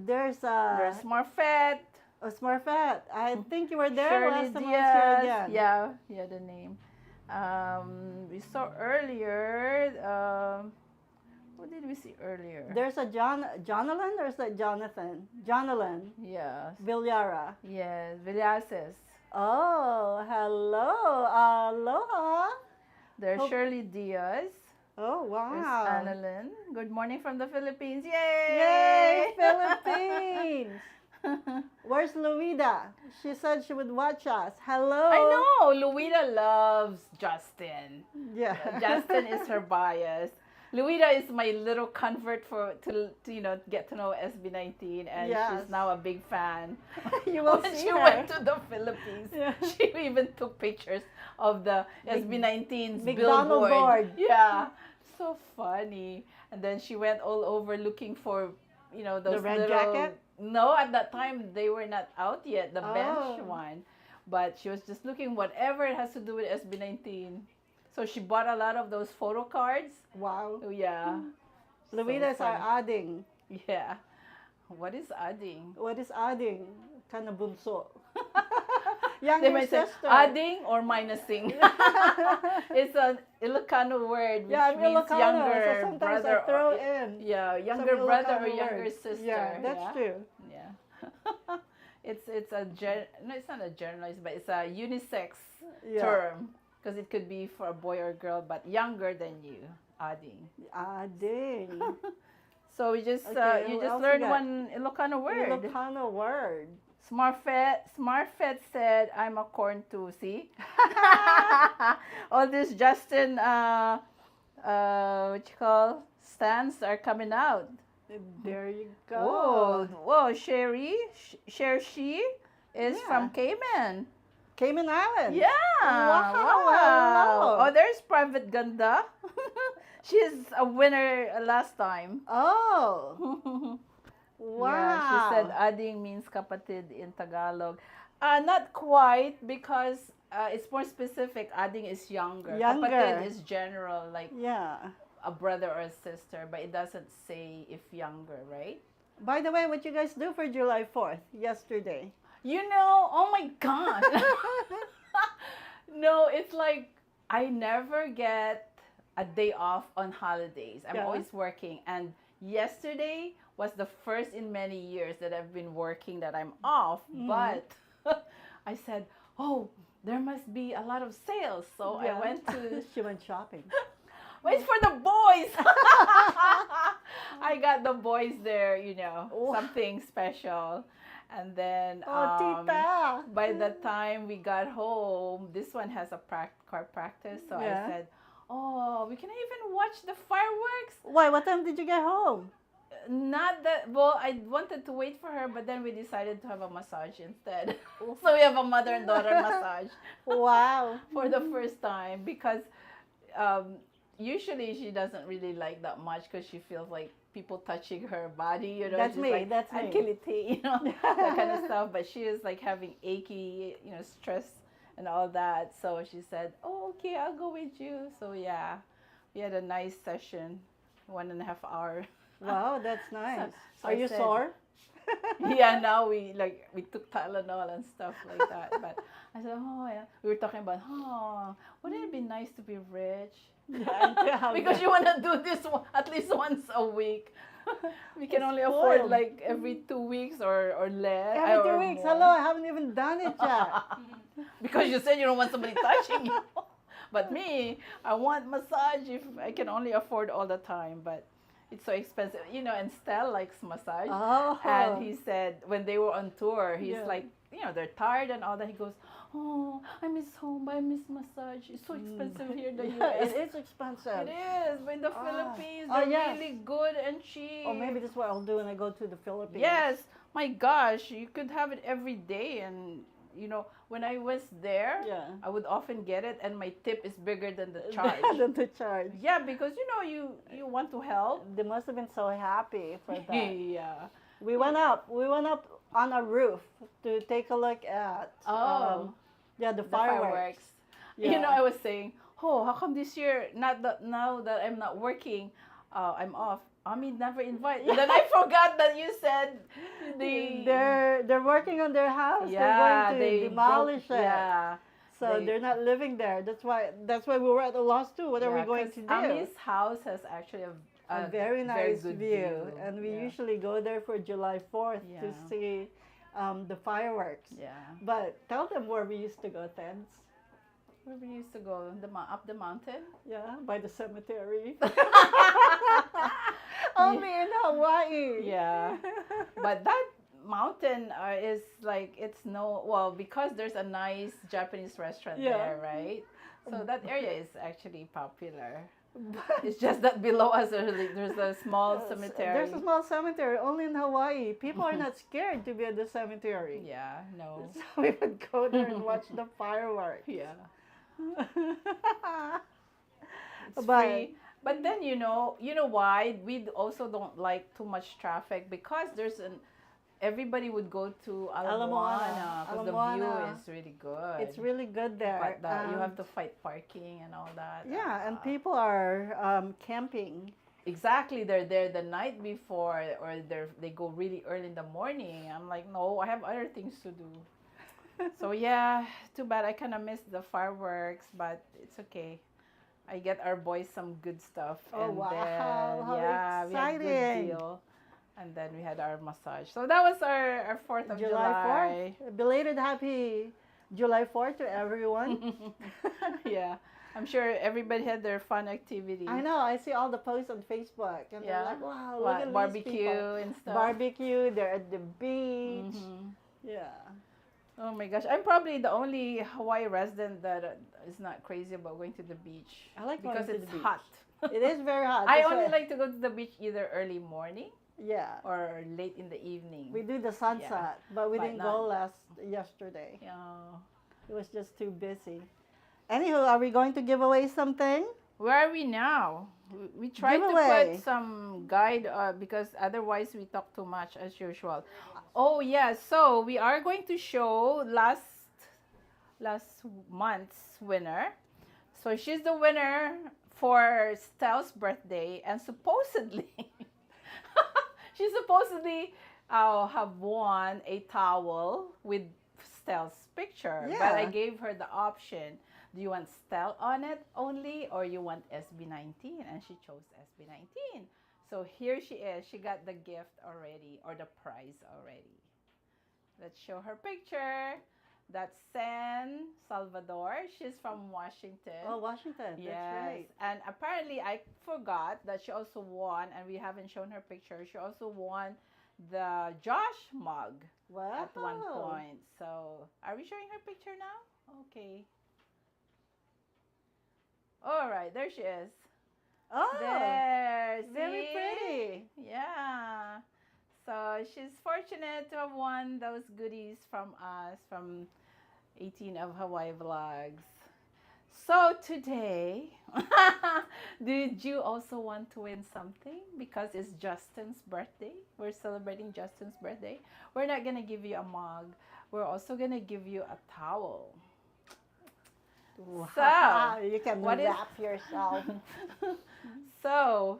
There's Smurfette. Oh, Smurfette. I think you were there Shirley last time I was Diaz. here again. Yeah, the name. We saw earlier, who did we see earlier? There's a Jonathan, or is that Jonathan? Jonathan. Yes. Villara. Yes, Villases. Oh, hello. Aloha. There's Shirley Diaz. Oh, wow. There's Annalyn. Good morning from the Philippines. Yay! Yay, Philippines! Where's Luida? She said she would watch us. Hello. I know. Luida loves Justin. Yeah. Justin is her bias. Luida is my little convert to get to know SB19, and Yes. she's now a big fan. You will When see she her. went to the Philippines, Yeah. she even took pictures of the SB19's McDonald billboard. board. Yeah, so funny. And then she went all over looking for, those red little, jacket? No, at that time they were not out yet, the bench Oh. one. But she was just looking whatever it has to do with SB19. So she bought a lot of those photo cards. Wow. Oh, yeah. Luida is So our funny. adding. Yeah. What is adding? What is adding? Kind of bunso. They Younger might say sister. adding or minusing. It's an Ilocano word which Yeah, I'm means Ilocano, younger so sometimes brother. I throw or, in Yeah, some younger brother or Ilocano younger words. sister. Yeah, that's true. Yeah. It's no, it's not a generalized, but it's a unisex Yeah. term because it could be for a boy or girl, but younger than you. Adding. Adding. So we just Okay, you who just else learned we got? one Ilocano word. Ilocano word. Smartfed said, "I'm a corn too." See, all this Justin, what you call, stands are coming out. There you go. Whoa, Sherry she is Yeah. from Cayman. Cayman Islands. Yeah. Wow. Wow. Oh, there's Private Ganda. She's a winner last time. Oh. Wow. Yeah, she said ading means kapatid in Tagalog. Not quite, because it's more specific. Ading is younger. Younger. Kapatid is general, like Yeah. a brother or a sister, but it doesn't say if younger, right? By the way, what you guys do for July 4th yesterday? Oh my God. No, it's like I never get a day off on holidays. I'm Yeah. always working. And yesterday was the first in many years that I've been working that I'm off. Mhm. But I said, oh, there must be a lot of sales. So I went to. She went shopping. Wait for the boys. I got the boys there, you know, something special. And then Tita. by the time we got home, this one has a car practice. So I said, oh, we can even watch the fireworks. Why? What time did you get home? Not that, well, I wanted to wait for her, but then we decided to have a massage instead. So we have a mother and daughter massage. Wow. For the first time, because usually she doesn't really like that much because she feels like people touching her body, you know. That's just me, like, that's me. Ankiliti, you know, that kind of stuff. But she is like having achy, you know, stress and all that. So she said, oh, okay, I'll go with you. So yeah, we had a nice session, 1.5 hours. Wow, that's nice. So Are I you said, sore? Yeah, now we took Tylenol and stuff like that. But I said, oh yeah, we were talking about, oh, wouldn't it be nice to be rich? Yeah, because you want to do this at least once a week. We can only afford like every 2 weeks or less. Every 2 or weeks. more. Hello, I haven't even done it yet. Because you said you don't want somebody touching you. But me, I want massage if I can only afford all the time. But it's so expensive. You know, and Stel likes massage. Oh. And he said when they were on tour, he's like, you know, they're tired and all that. He goes, oh, I miss home, but I miss massage. It's so expensive here in the US. It is expensive. It is. But in the Philippines, they're really good and cheap. Oh, maybe that's what I'll do when I go to the Philippines. Yes. My gosh, you could have it every day. And, you know, when I was there, I would often get it. And my tip is bigger than the charge. Than the charge. Yeah, because, you know, you want to help. They must have been so happy for that. Yeah. We went up on a roof to take a look at the fireworks. Yeah. You know, I was saying, oh, how come this year, now that I'm not working, I'm off. Ami never invite. And then I forgot that you said they're working on their house. Yeah, they're going to demolish it. Yeah. So they're not living there. That's why we were at a loss too. What are we going to do? Ami's house has actually a very nice good view. And we usually go there for July 4th to see the fireworks. Yeah. But tell them where we used to go, Tens. Where we used to go, up the mountain? Yeah, by the cemetery. Only in Hawaii. Yeah. But that mountain is like, because there's a nice Japanese restaurant there, right? So that area is actually popular. It's just that below us there's a small cemetery. There's a small cemetery only in Hawaii. People are not scared to be at the cemetery. Yeah, no. So we would go there and watch the fireworks. Yeah. It's free. But then you know why we also don't like too much traffic, because everybody would go to Ala Moana because the view is really good. It's really good there. But you have to fight parking and all that. Yeah, and people are camping. Exactly, they're there the night before, or they go really early in the morning. I'm like, no, I have other things to do. So yeah, too bad. I kind of missed the fireworks, but it's okay. I get our boys some good stuff. Oh, and wow. Then, how yeah, exciting. we had a good deal. And then we had our massage. So that was our 4th of July. 4th. Belated happy July 4th to everyone. Yeah. I'm sure everybody had their fun activities. I know. I see all the posts on Facebook. And they're like, wow, look at barbecue these people. and stuff. Barbecue. They're at the beach. Yeah. Oh my gosh. I'm probably the only Hawaii resident that is not crazy about going to the beach. I like because going to it's the beach. hot. It is very hot. I only like to go to the beach either early morning. Yeah. Or late in the evening. We do the sunset, but we didn't go yesterday. Yeah. It was just too busy. Anywho, are we going to give away something? Where are we now? We tried to put some guide because otherwise we talk too much as usual. Oh yeah, so we are going to show last month's winner. So she's the winner for Stel's birthday, and supposedly she supposedly have won a towel with Stel's picture. Yeah. But I gave her the option. Do you want Stel on it only, or you want SB19? And she chose SB19. So here she is. She got the gift already, or the prize already. Let's show her picture. That's San Salvador. She's from Washington. Oh, Washington. Yes. That's right. And apparently, I forgot that she also won, and we haven't shown her picture. She also won the Josh mug at one point. So, are we showing her picture now? Okay. All right, there she is. Oh, there. very See? pretty. Yeah. So she's fortunate to have won those goodies from us, from 18 of Hawaii Vlogs. So today, did you also want to win something? Because it's Justin's birthday. We're celebrating Justin's birthday. We're not going to give you a mug. We're also going to give you a towel. Wow. So, you can wrap yourself. So,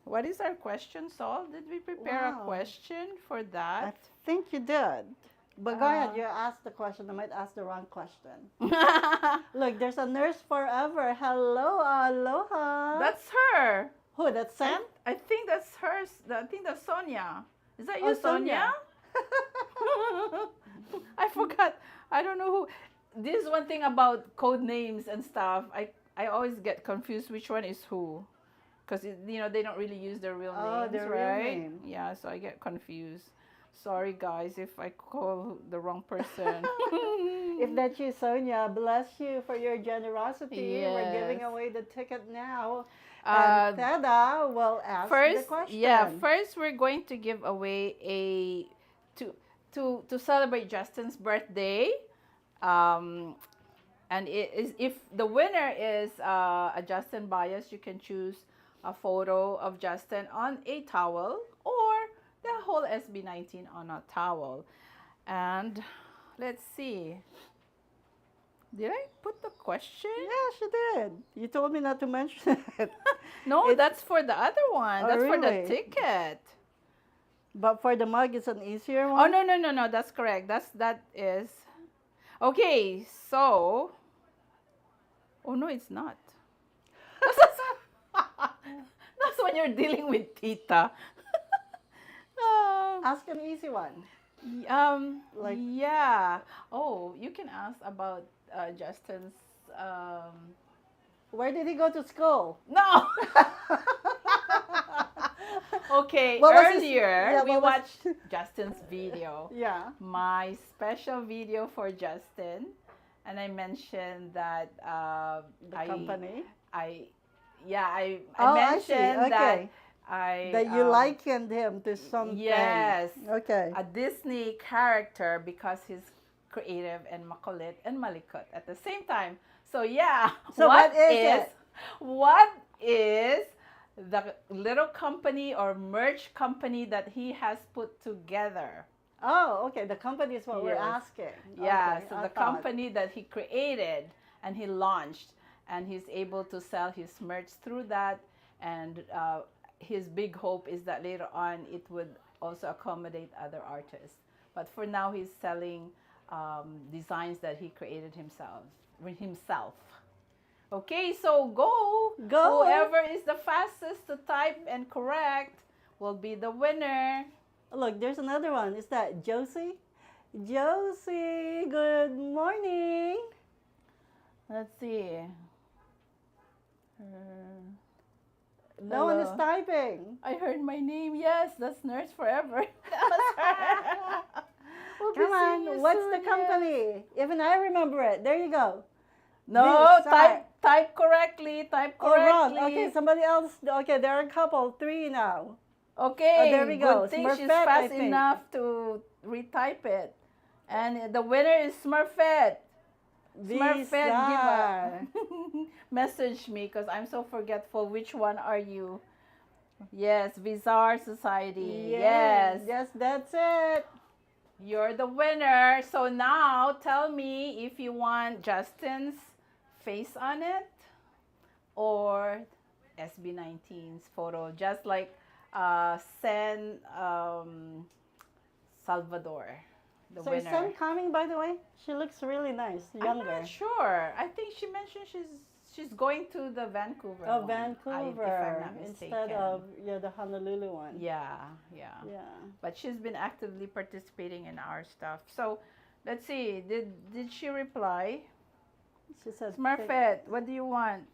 what is our question, Sol? Did we prepare a question for that? I think you did. But go ahead, you asked the question. I might ask the wrong question. Look, there's a nurse forever. Hello, aloha. That's her. Who? That's Sam? I think that's hers. I think that's Sonia. Is that you, Oh, Sonia? I forgot. I don't know who. This is one thing about code names and stuff. I always get confused which one is who. Because, they don't really use their real names, their right? real name. Yeah, so I get confused. Sorry, guys, if I call the wrong person. If that's you, Sonia, bless you for your generosity. Yes. We're giving away the ticket now. And Teda will ask the question. Yeah, first we're going to give away to celebrate Justin's birthday. And it is, if the winner is a Justin bias, you can choose a photo of Justin on a towel or the whole SB19 on a towel. And let's see. Did I put the question? Yeah, she did. You told me not to mention it. No, that's for the other one. Oh, That's for the really? ticket. But for the mug, it's an easier Oh, one? no. That's correct. That is. Okay, so. Oh, no, it's not. That's when you're dealing with Tita. Ask an easy one. Yeah. Oh, you can ask about Justin's. Where did he go to school? No. Okay, What was his- earlier we what was- watched Justin's video. Yeah. My special video for Justin, and I mentioned that The company? I Oh, mentioned I see. Okay. that you likened him to something. Yes. Okay. A Disney character because he's creative and makulit and malikot at the same time. So yeah. So what is it? What is the little company or merch company that he has put together? Oh, okay. The company is what we're Yes. asking. Yeah, Okay, so I the thought. company that he created and he launched, and he's able to sell his merch through that. And his big hope is that later on it would also accommodate other artists. But for now, he's selling designs that he created himself. Okay, so go. Whoever is the fastest to type and correct will be the winner. Look, there's another one. Is that Josie? Josie, good morning. Let's see. No one is Hello. typing. I heard my name. Yes, that's Nurse Forever. That was her. We'll be Come seeing you on, what's soon, the company? Even I remember it. There you go. No, This side. type correctly. Type Oh, wrong. correctly. Okay, somebody else. Okay, there are a couple. 3 now. Okay, Oh, there we go. good thing she's Smurfette, I fast think. enough to retype it. And the winner is Smurfette. Smurfette, give a message me because I'm so forgetful. Which one are you? Yes, Bizarre Society. Yes. Yes, that's it. You're the winner. So now tell me if you want Justin's face on it or SB19's photo, just like San Salvador, the So is winner. Sam coming, by the way? She looks really nice, younger. I'm not sure. I think she mentioned she's going to the Vancouver Oh, one, Vancouver if I'm not mistaken. instead of the Honolulu one. Yeah. Yeah. But she's been actively participating in our stuff. So Let's see. Did she reply? She says, Smurfette, what do you want?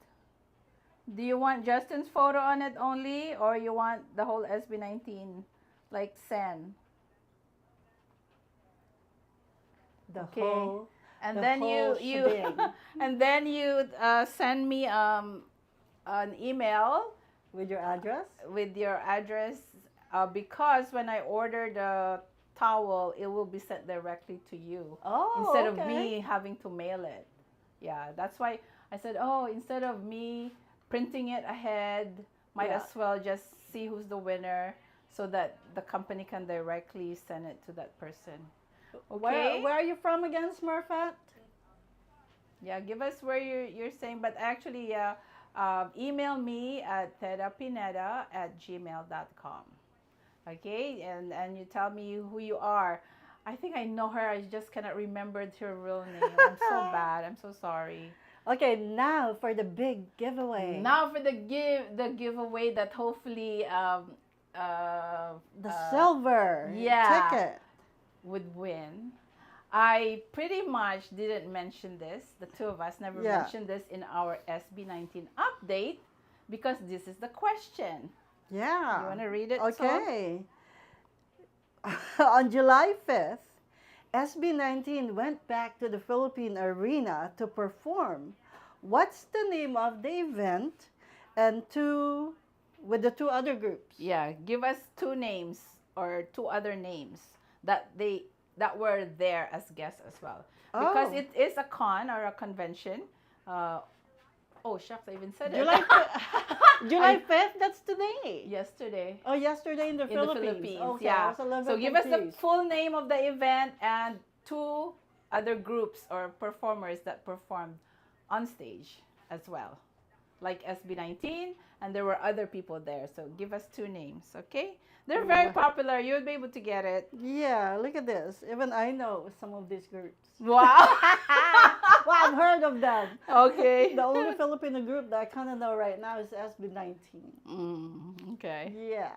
Do you want Justin's photo on it only, or you want the whole SB19, like send? the Okay. whole, And the then whole you shebang. and then you send me an email With your address? with your address, because when I order the towel, it will be sent directly to you instead of me having to mail it. Yeah, that's why I said, oh, instead of me printing it ahead, might as well just see who's the winner so that the company can directly send it to that person. Okay. Where are you from again, Smurfette? Yeah, give us where you're saying, but actually, email me at terapineta@gmail.com. Okay, and you tell me who you are. I think I know her. I just cannot remember her real name. I'm so bad. I'm so sorry. Okay, now for the big giveaway. Now for the giveaway that hopefully the silver ticket would win. I pretty much didn't mention this. The two of us never mentioned this in our SB19 update because this is the question. Yeah. You want to read it? Okay. On July 5th, SB19 went back to the Philippine Arena to perform. What's the name of the event and with the two other groups? Yeah, give us two names or two other names that were there as guests as well. Because it is a con or a convention. Oh, shucks, I even said it. July 5th, that's today. Yesterday. Oh, yesterday in the Philippines. Okay, yeah. I was a little So bit give us confused. the full name of the event and two other groups or performers that performed on stage as well. Like SB19, and there were other people there. So give us two names, okay? They're very popular. You'll be able to get it. Yeah, look at this. Even I know some of these groups. Wow. Well, I've heard of them. Okay. The only Filipino group that I kind of know right now is SB19. Okay. Yeah.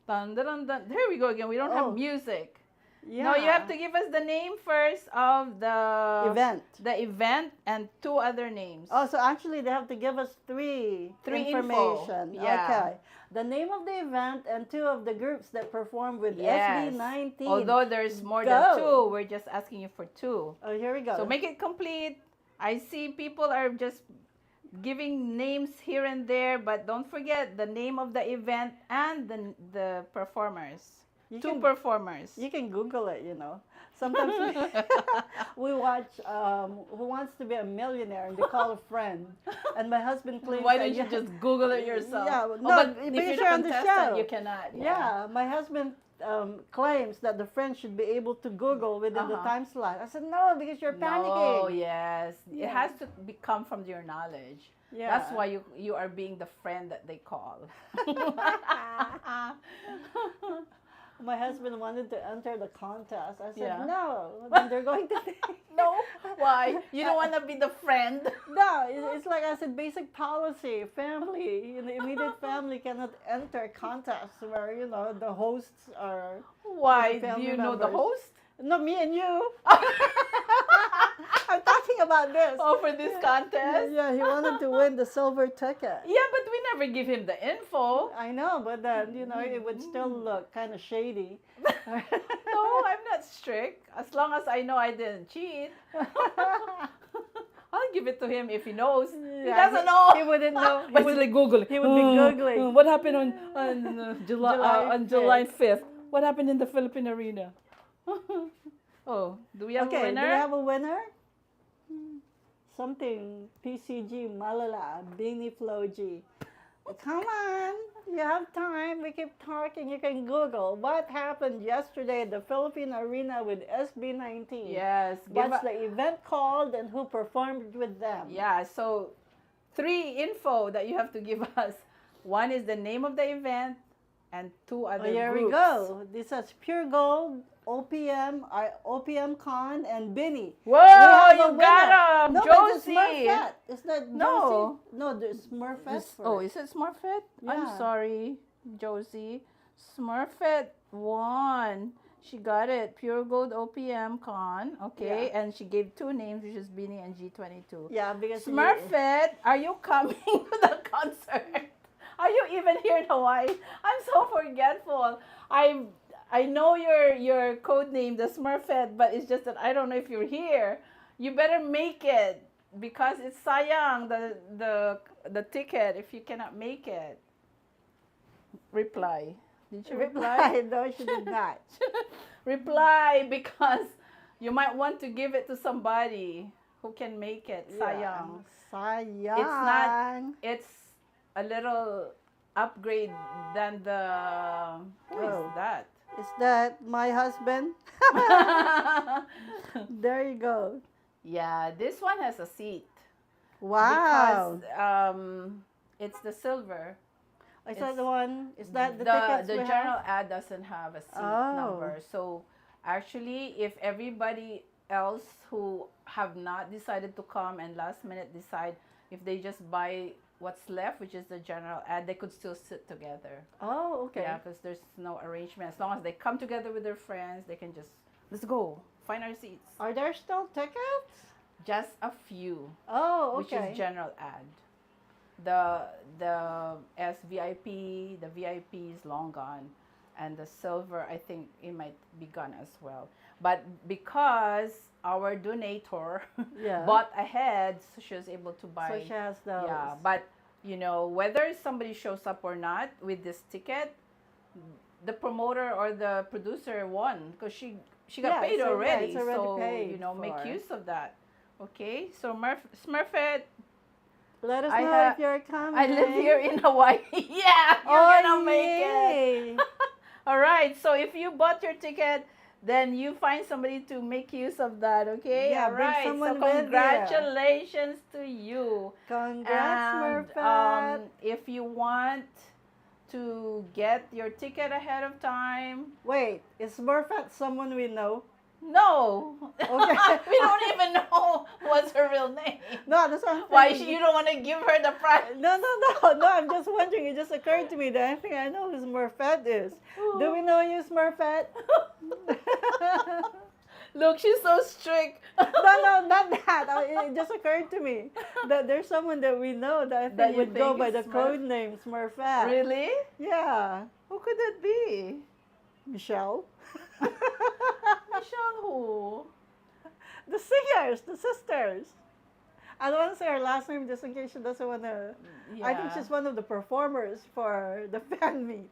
Dun, dun, dun. There we go again. We don't have music. Yeah. No, you have to give us the name first of the event. The event and two other names. Oh, so actually they have to give us three information. Info. Yeah. Okay. The name of the event and two of the groups that performed with Yes. SB19. Although there's more than two, we're just asking you for two. Oh, here we go. So make it complete. I see people are just giving names here and there, but don't forget the name of the event and the performers. Two performers. You can Google it, you know. Sometimes we watch Who Wants to Be a Millionaire, and they call a friend. And my husband claims Why don't you just Google it yourself? Yeah, Oh, no, but if because you're on the the contestant, show. you cannot. Yeah, my husband claims that the friend should be able to Google within the time slot. I said, no, because you're panicking. Oh, yes. It has to come from your knowledge. Yeah. That's why you are being the friend that they call. My husband wanted to enter the contest. I said, Yeah. no, then they're going to No? Why? You don't want to be the friend? No, it's like I said, basic policy. Family, the immediate family cannot enter contests where, you know, the hosts are... Why? Do family you know the members. host? No, me and you. I'm talking about this. Oh, for this contest? Yeah, he wanted to win the silver ticket. Yeah, but we never give him the info. I know, but then, you know, it would still look kind of shady. No, I'm not strict. As long as I know I didn't cheat. I'll give it to him if he knows. He Yeah, doesn't know. He wouldn't know. But he's like Google. He would be Googling. What happened on July 5th? What happened in the Philippine Arena? Oh, do we have a winner? Do we have a winner? Something PCG Malala Bini Floji. Come on, you have time. We keep talking. You can Google what happened yesterday at the Philippine Arena with SB19. Yes. What's the event called and who performed with them? Yeah, so 3 info that you have to give us. One is the name of the event and 2 other Here groups. we go. This is Pure Gold, OPM Con, and Bini. Whoa, you got him, No, Josie. but it's Smurfette. It's not No. Josie. No, there's Smurfette. Oh, is it Smurfette? Yeah. I'm sorry, Josie. Smurfette won. She got it. Pure Gold OPM Con. Okay. Yeah. And she gave 2 names, which is Beanie and G22. Yeah, because Smurfette, are you coming to the concert? Are you even here in Hawaii? I'm so forgetful. I know your code name, the Smurfette, but it's just that I don't know if you're here. You better make it because it's sayang the ticket if you cannot make it. Reply. Did you reply? No, she did not. Reply because you might want to give it to somebody who can make it. Sayang. Sayang. It's not. It's a little upgrade than the. Who is that? Is that my husband? There you go. Yeah, this one has a seat. Wow. Because it's the silver. Is that the one? Is that the the tickets the we general have? ad doesn't have a seat Oh. number. So actually, if everybody else who have not decided to come and last minute decide if they just buy what's left, which is the general ad, they could still sit together. Oh, okay. Yeah, because there's no arrangement. As long as they come together with their friends, they can just, let's go, find our seats. Are there still tickets? Just a few. Oh, Which okay. is general ad. The SVIP, the VIP is long gone. And the silver, I think it might be gone as well. But because our donator Yeah. bought ahead, so she was able to buy. So she has those. Yeah, but you know, whether somebody shows up or not with this ticket, the promoter or the producer won because she got Yeah, paid so, yeah, already. it's already So paid you know, make for. use of that. Okay, so Smurfette, Let us I know ha- if you're coming. I live here in Hawaii. Yeah, you're gonna make it. yay. All right, so if you bought your ticket, then you find somebody to make use of that, okay? Yeah, all bring right. So someone with you. congratulations to you. Congrats, And Smurfette. if you want to get your ticket ahead of time, Wait, is Smurfette someone we know? no. Okay. We don't even know what's her real name. No, that's what I'm Why thinking. you don't want to give her the prize? No, I'm just wondering. It just occurred to me that I think I know who Smurfette is. Do we know you, Smurfette? Look, she's so strict. No, not that. It just occurred to me that there's someone that we know that I think That you would go think by is the code name Smurfette. Really? Yeah. Who could that be? Michelle. Michelle who? The singers, the sisters. I don't want to say her last name just in case she doesn't want to. I think Yeah. she's one of the performers for the fan meet.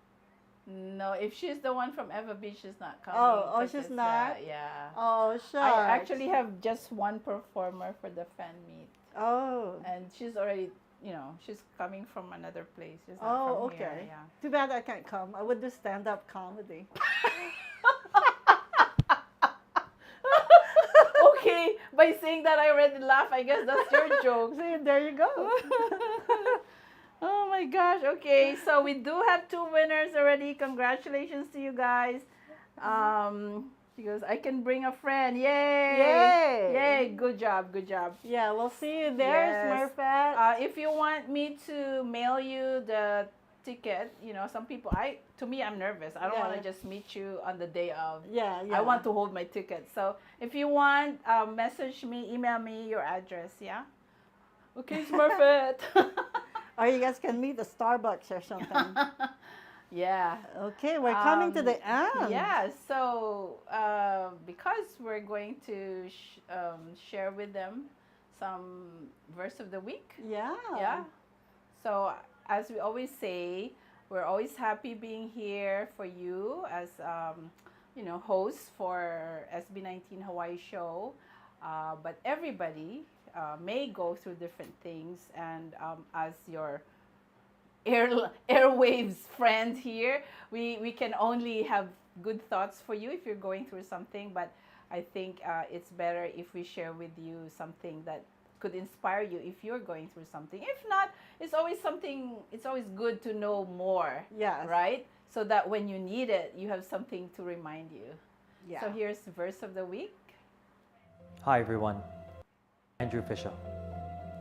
No, if she's the one from Eva Beach, she's not coming. Oh, 'cause she's it's, not? yeah. Oh, shucks. I actually have just one performer for the fan meet. Oh. And she's already, you know, she's coming from another place. She's not Oh, from okay. here, yeah. Too bad I can't come. I would do stand-up comedy. Okay, by saying that I already laugh. I guess that's your joke. See, there you go. Oh my gosh. Okay, so we do have 2 winners already. Congratulations to you guys. She goes, I can bring a friend. Yay! Yay! Yay! Good job. Good job. Yeah, we'll see you there, Yes. Smurfette. If you want me to mail you the ticket, you know, some people, to me, I'm nervous. I don't Yeah. want to just meet you on the day of. Yeah. I want to hold my ticket. So if you want, message me, email me your address. Yeah. Okay, Smurfette. Or you guys can meet at Starbucks or something. Yeah. Okay, we're coming to the end. Yeah, so because we're going to share with them some verse of the week. Yeah. Yeah. So as we always say, we're always happy being here for you as you know, hosts for SB19 Hawaii Show. But everybody may go through different things, and as your airwaves friend here, we can only have good thoughts for you if you're going through something, but I think it's better if we share with you something that could inspire you if you're going through something. If not, it's always good to know more. Yes. Right? So that when you need it, you have something to remind you. Yeah. So here's the verse of the week. Hi everyone, Andrew Fisher.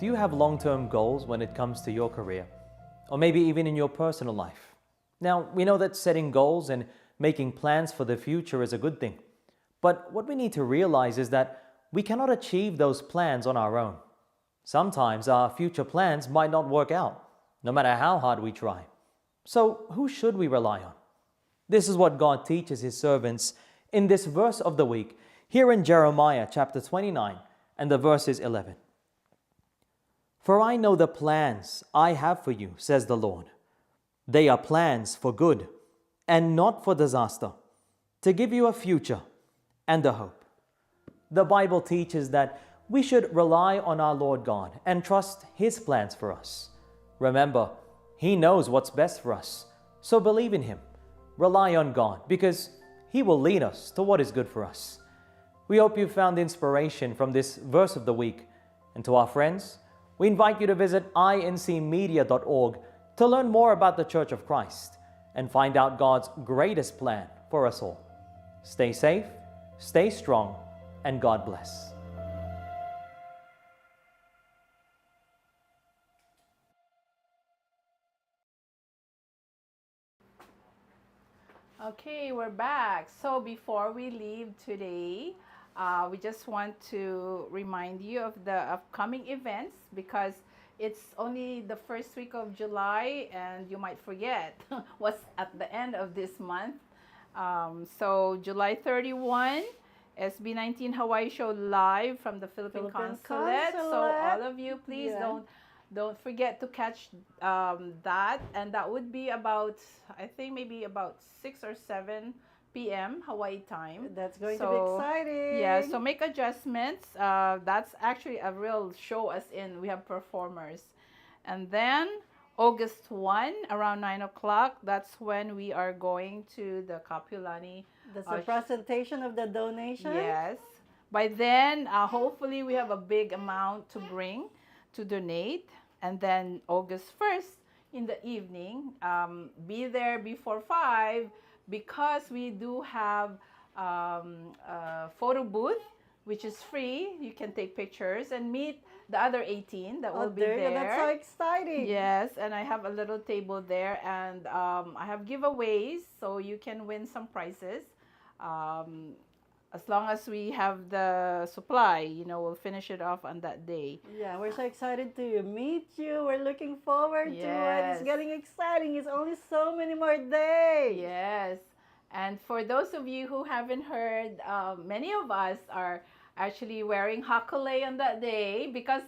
Do you have long-term goals when it comes to your career? Or maybe even in your personal life? Now, we know that setting goals and Making plans for the future is a good thing. But what we need to realize is that we cannot achieve those plans on our own. Sometimes our future plans might not work out, no matter how hard we try. So who should we rely on? This is what God teaches His servants in this verse of the week, here in Jeremiah chapter 29 and the verses 11. For I know the plans I have for you, says the Lord. They are plans for good and not for disaster, to give you a future and a hope. The Bible teaches that we should rely on our Lord God and trust His plans for us. Remember, He knows what's best for us, so believe in Him. Rely on God because He will lead us to what is good for us. We hope you found inspiration from this verse of the week. And to our friends, we invite you to visit incmedia.org to learn more about the Church of Christ and find out God's greatest plan for us all. Stay safe, stay strong, and God bless. Okay, we're back. So before we leave today, we just want to remind you of the upcoming events because it's only the first week of July and you might forget what's at the end of this month. So July 31, SB19 Hawaii Show live from the Philippine Consulate. So all of you, please don't forget to catch that, and that would be about, I think maybe about 6 or 7 p.m. Hawaii time. That's going to be exciting. Yeah, so make adjustments. That's actually a real show, as in we have performers. And then August 1 around 9 o'clock, that's when we are going to the Kapulani. That's the presentation of the donation? Yes. By then, hopefully we have a big amount to bring to donate. And then August 1st in the evening, be there before 5 because we do have a photo booth, which is free. You can take pictures and meet the other 18 that will be there. That's so exciting. Yes, and I have a little table there, and I have giveaways, so you can win some prizes. As long as we have the supply, we'll finish it off on that day. Yeah, we're so excited to meet you. We're looking forward to it. It's getting exciting. It's only so many more days. Yes. And for those of you who haven't heard, many of us are actually wearing hakole on that day because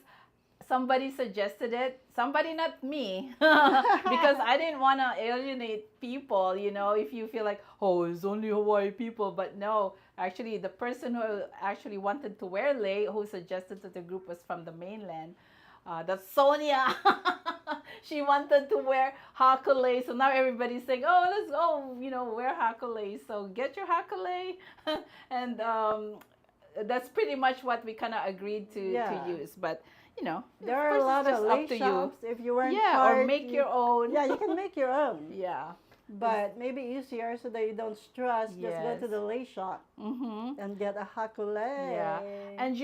somebody suggested it. Somebody, not me, because I didn't want to alienate people, if you feel like, oh, it's only Hawaii people. But no, actually, the person who actually wanted to wear lei, who suggested to the group, was from the mainland. That's Sonia. She wanted to wear hakole. So now everybody's saying, oh, let's go, wear hakole. So get your hakole. And that's pretty much what we kind of agreed to use. But there are a lot of lei shops. If you weren't part, or make your own. Yeah, you can make your own. Yeah. But maybe easier so that you don't stress. Just go to the lei shop and get a hakole. Yeah. And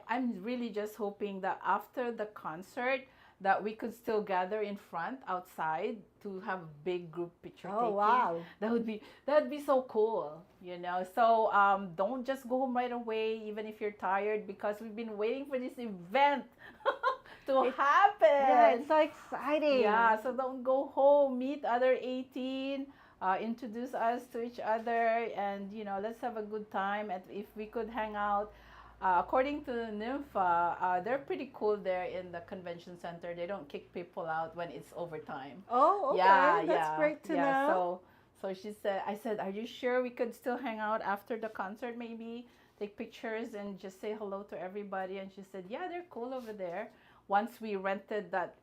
I'm really just hoping that after the concert that we could still gather in front outside to have big group picture taking. Oh, wow. That would be so cool, So don't just go home right away even if you're tired because we've been waiting for this event to happen. Yeah, it's so exciting. Yeah, so don't go home, meet other 18, introduce us to each other, and let's have a good time. And if we could hang out, according to Nympha, they're pretty cool there in the convention center. They don't kick people out when it's overtime. Oh, okay. That's great to know. So she said, I said, are you sure we could still hang out after the concert? Maybe take pictures and just say hello to everybody. And she said, yeah, they're cool over there. Once we rented that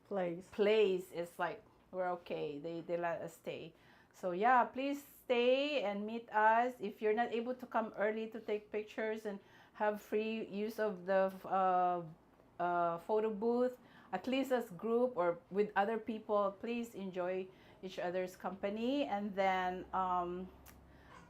place, it's like we're okay. They let us stay. So yeah, please stay and meet us. If you're not able to come early to take pictures and have free use of the photo booth, at least as group or with other people, please enjoy each other's company. And then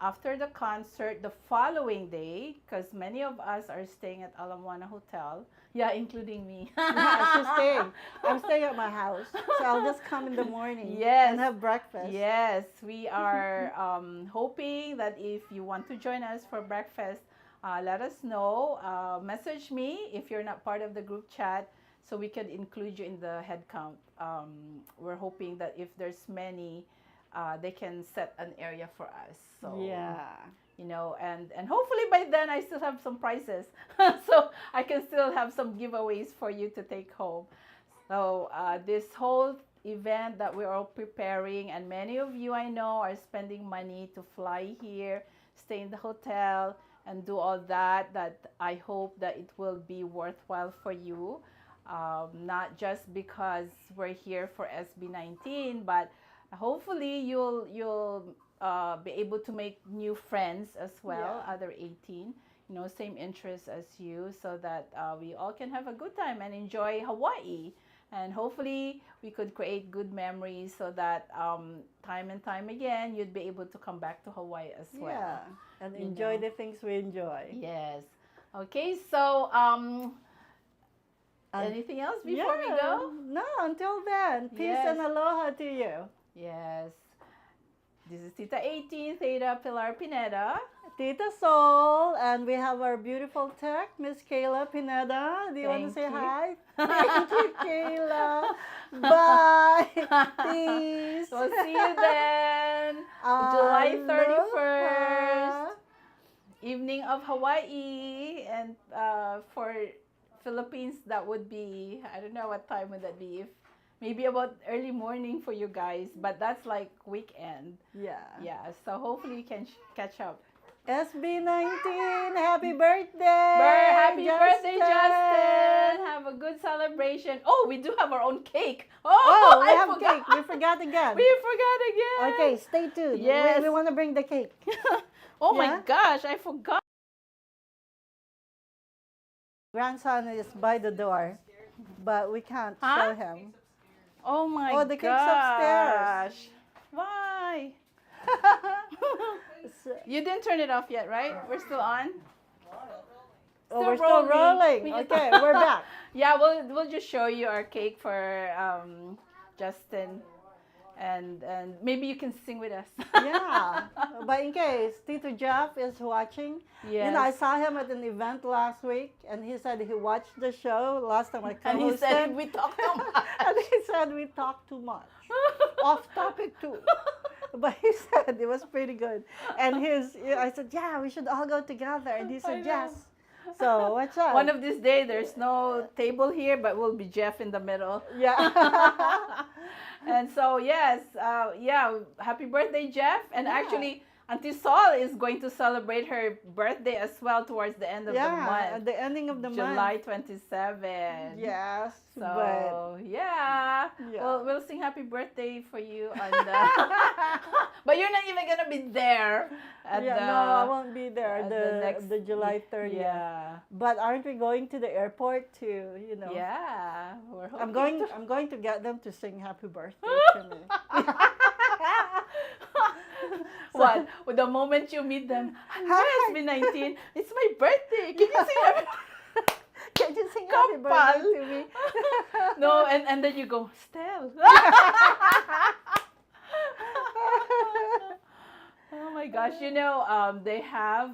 after the concert, the following day, because many of us are staying at Alamoana Hotel. Yeah, including me. She's staying. I'm staying at my house, so I'll just come in the morning and have breakfast. Yes, we are hoping that if you want to join us for breakfast, let us know. Message me if you're not part of the group chat, so we can include you in the head count. We're hoping that if there's many, they can set an area for us. So yeah. You know, and hopefully by then I still have some prizes, so I can still have some giveaways for you to take home. So this whole event that we're all preparing, and many of you I know are spending money to fly here, stay in the hotel, and do all that, that I hope that it will be worthwhile for you. Not just because we're here for SB19, but hopefully you'll be able to make new friends as well, other 18, you know, same interests as you, so that we all can have a good time and enjoy Hawaii. And hopefully we could create good memories so that time and time again you'd be able to come back to Hawaii as well. Yeah, and enjoy the things we enjoy. Yes. Okay, so anything else before we go? No, until then, peace and aloha to you. Yes. This is Tita 18, Theta Pilar Pineda. Tita Sol, and we have our beautiful tech, Miss Kayla Pineda. Do you want to say hi? Thank you, Kayla. Bye. Peace. We'll see you then. July 31st. Evening of Hawaii. And for Philippines, that would be, I don't know what time would that be. Maybe about early morning for you guys, but that's like weekend. Yeah. Yeah, so hopefully you can catch up. SB19, happy birthday! Happy birthday, Justin! Have a good celebration. Oh, we do have our own cake. Oh, we have cake. We forgot again. We forgot again. Okay, stay tuned. Yes. We want to bring the cake. Oh my gosh, I forgot. Grandson is by the door, but we can't show him. Oh my gosh. Oh, the cake's upstairs. Why? You didn't turn it off yet, right? We're still on? We're still rolling. Okay, we're back. Yeah, we'll just show you our cake for Justin. And maybe you can sing with us. Yeah, but in case Tito Jeff is watching, you know, I saw him at an event last week, and he said he watched the show last time I co-hosted. And he said we talked too much. And he said we talked too much, off topic too. But he said it was pretty good. And I said, yeah, we should all go together, and he said yes. So what's up? One of these days, there's no table here, but we'll be Jeff in the middle. Yeah. And so, yes, happy birthday, Jeff. And actually, Auntie Sol is going to celebrate her birthday as well towards the end of the month. At the ending of the July 27. Yes. So, we'll sing happy birthday for you. On the but you're not even going to be there. No, I won't be there the July 30th. Yeah. But aren't we going to the airport to, you know? Yeah. We're I'm going to get them to sing happy birthday to me. What? With the moment you meet them, hi, SB19, it's my birthday. Can you sing happy Can you sing happy birthday to me? No, and then you go, Stell. Oh my gosh, you know, they have,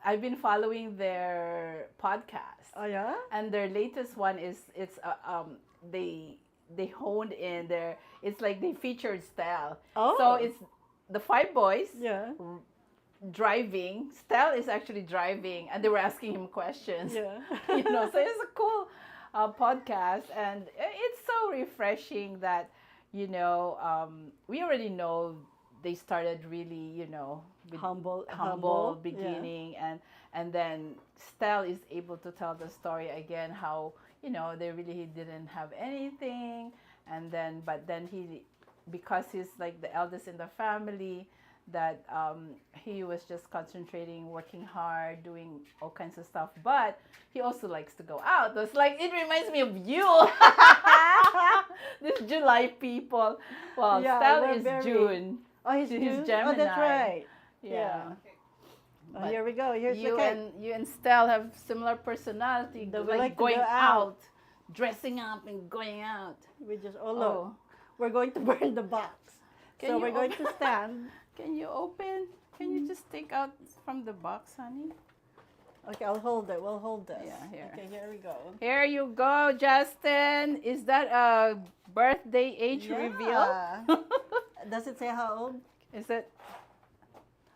I've been following their podcast. Oh yeah? And their latest one is, they honed in their, it's like they featured Stell. Oh. So it's the 5 boys driving. Stell is actually driving, and they were asking him questions. Yeah. You know, so it's a cool podcast, and it's so refreshing that, you know, we already know they started really, you know, with humble beginning, and then Stell is able to tell the story again, how, you know, they really didn't have anything, but then he, because he's like the eldest in the family, that he was just concentrating, working hard, doing all kinds of stuff, but he also likes to go out. It's like, it reminds me of you. This July people. Well, Stell is June. Oh, he's Gemini. Oh, that's right. Yeah. Oh, here we go. Here's you the cake. and you and Stell have similar personality. That we like like to going go out, dressing up and going out. We just look. We're going to burn the box. So we're going to stand. Can you open? Can you just take out from the box, honey? Okay, I'll hold it. We'll hold this. Yeah, here. Okay, here we go. Here you go, Justin. Is that a birthday age reveal? Does it say how old? Is it?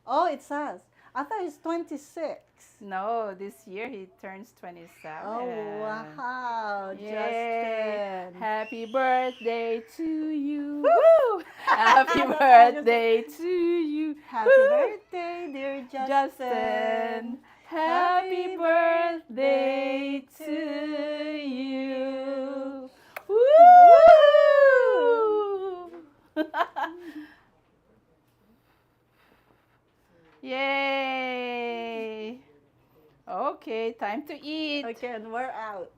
Oh, it says. I thought it's 26. No, this year he turns 27. Oh, wow, Yay. Justin. Happy birthday to you. Woo! Happy birthday to you. Happy Woo! birthday, dear Justin. Happy birthday to you. Woo! Yay! Okay, time to eat. Okay, and we're out.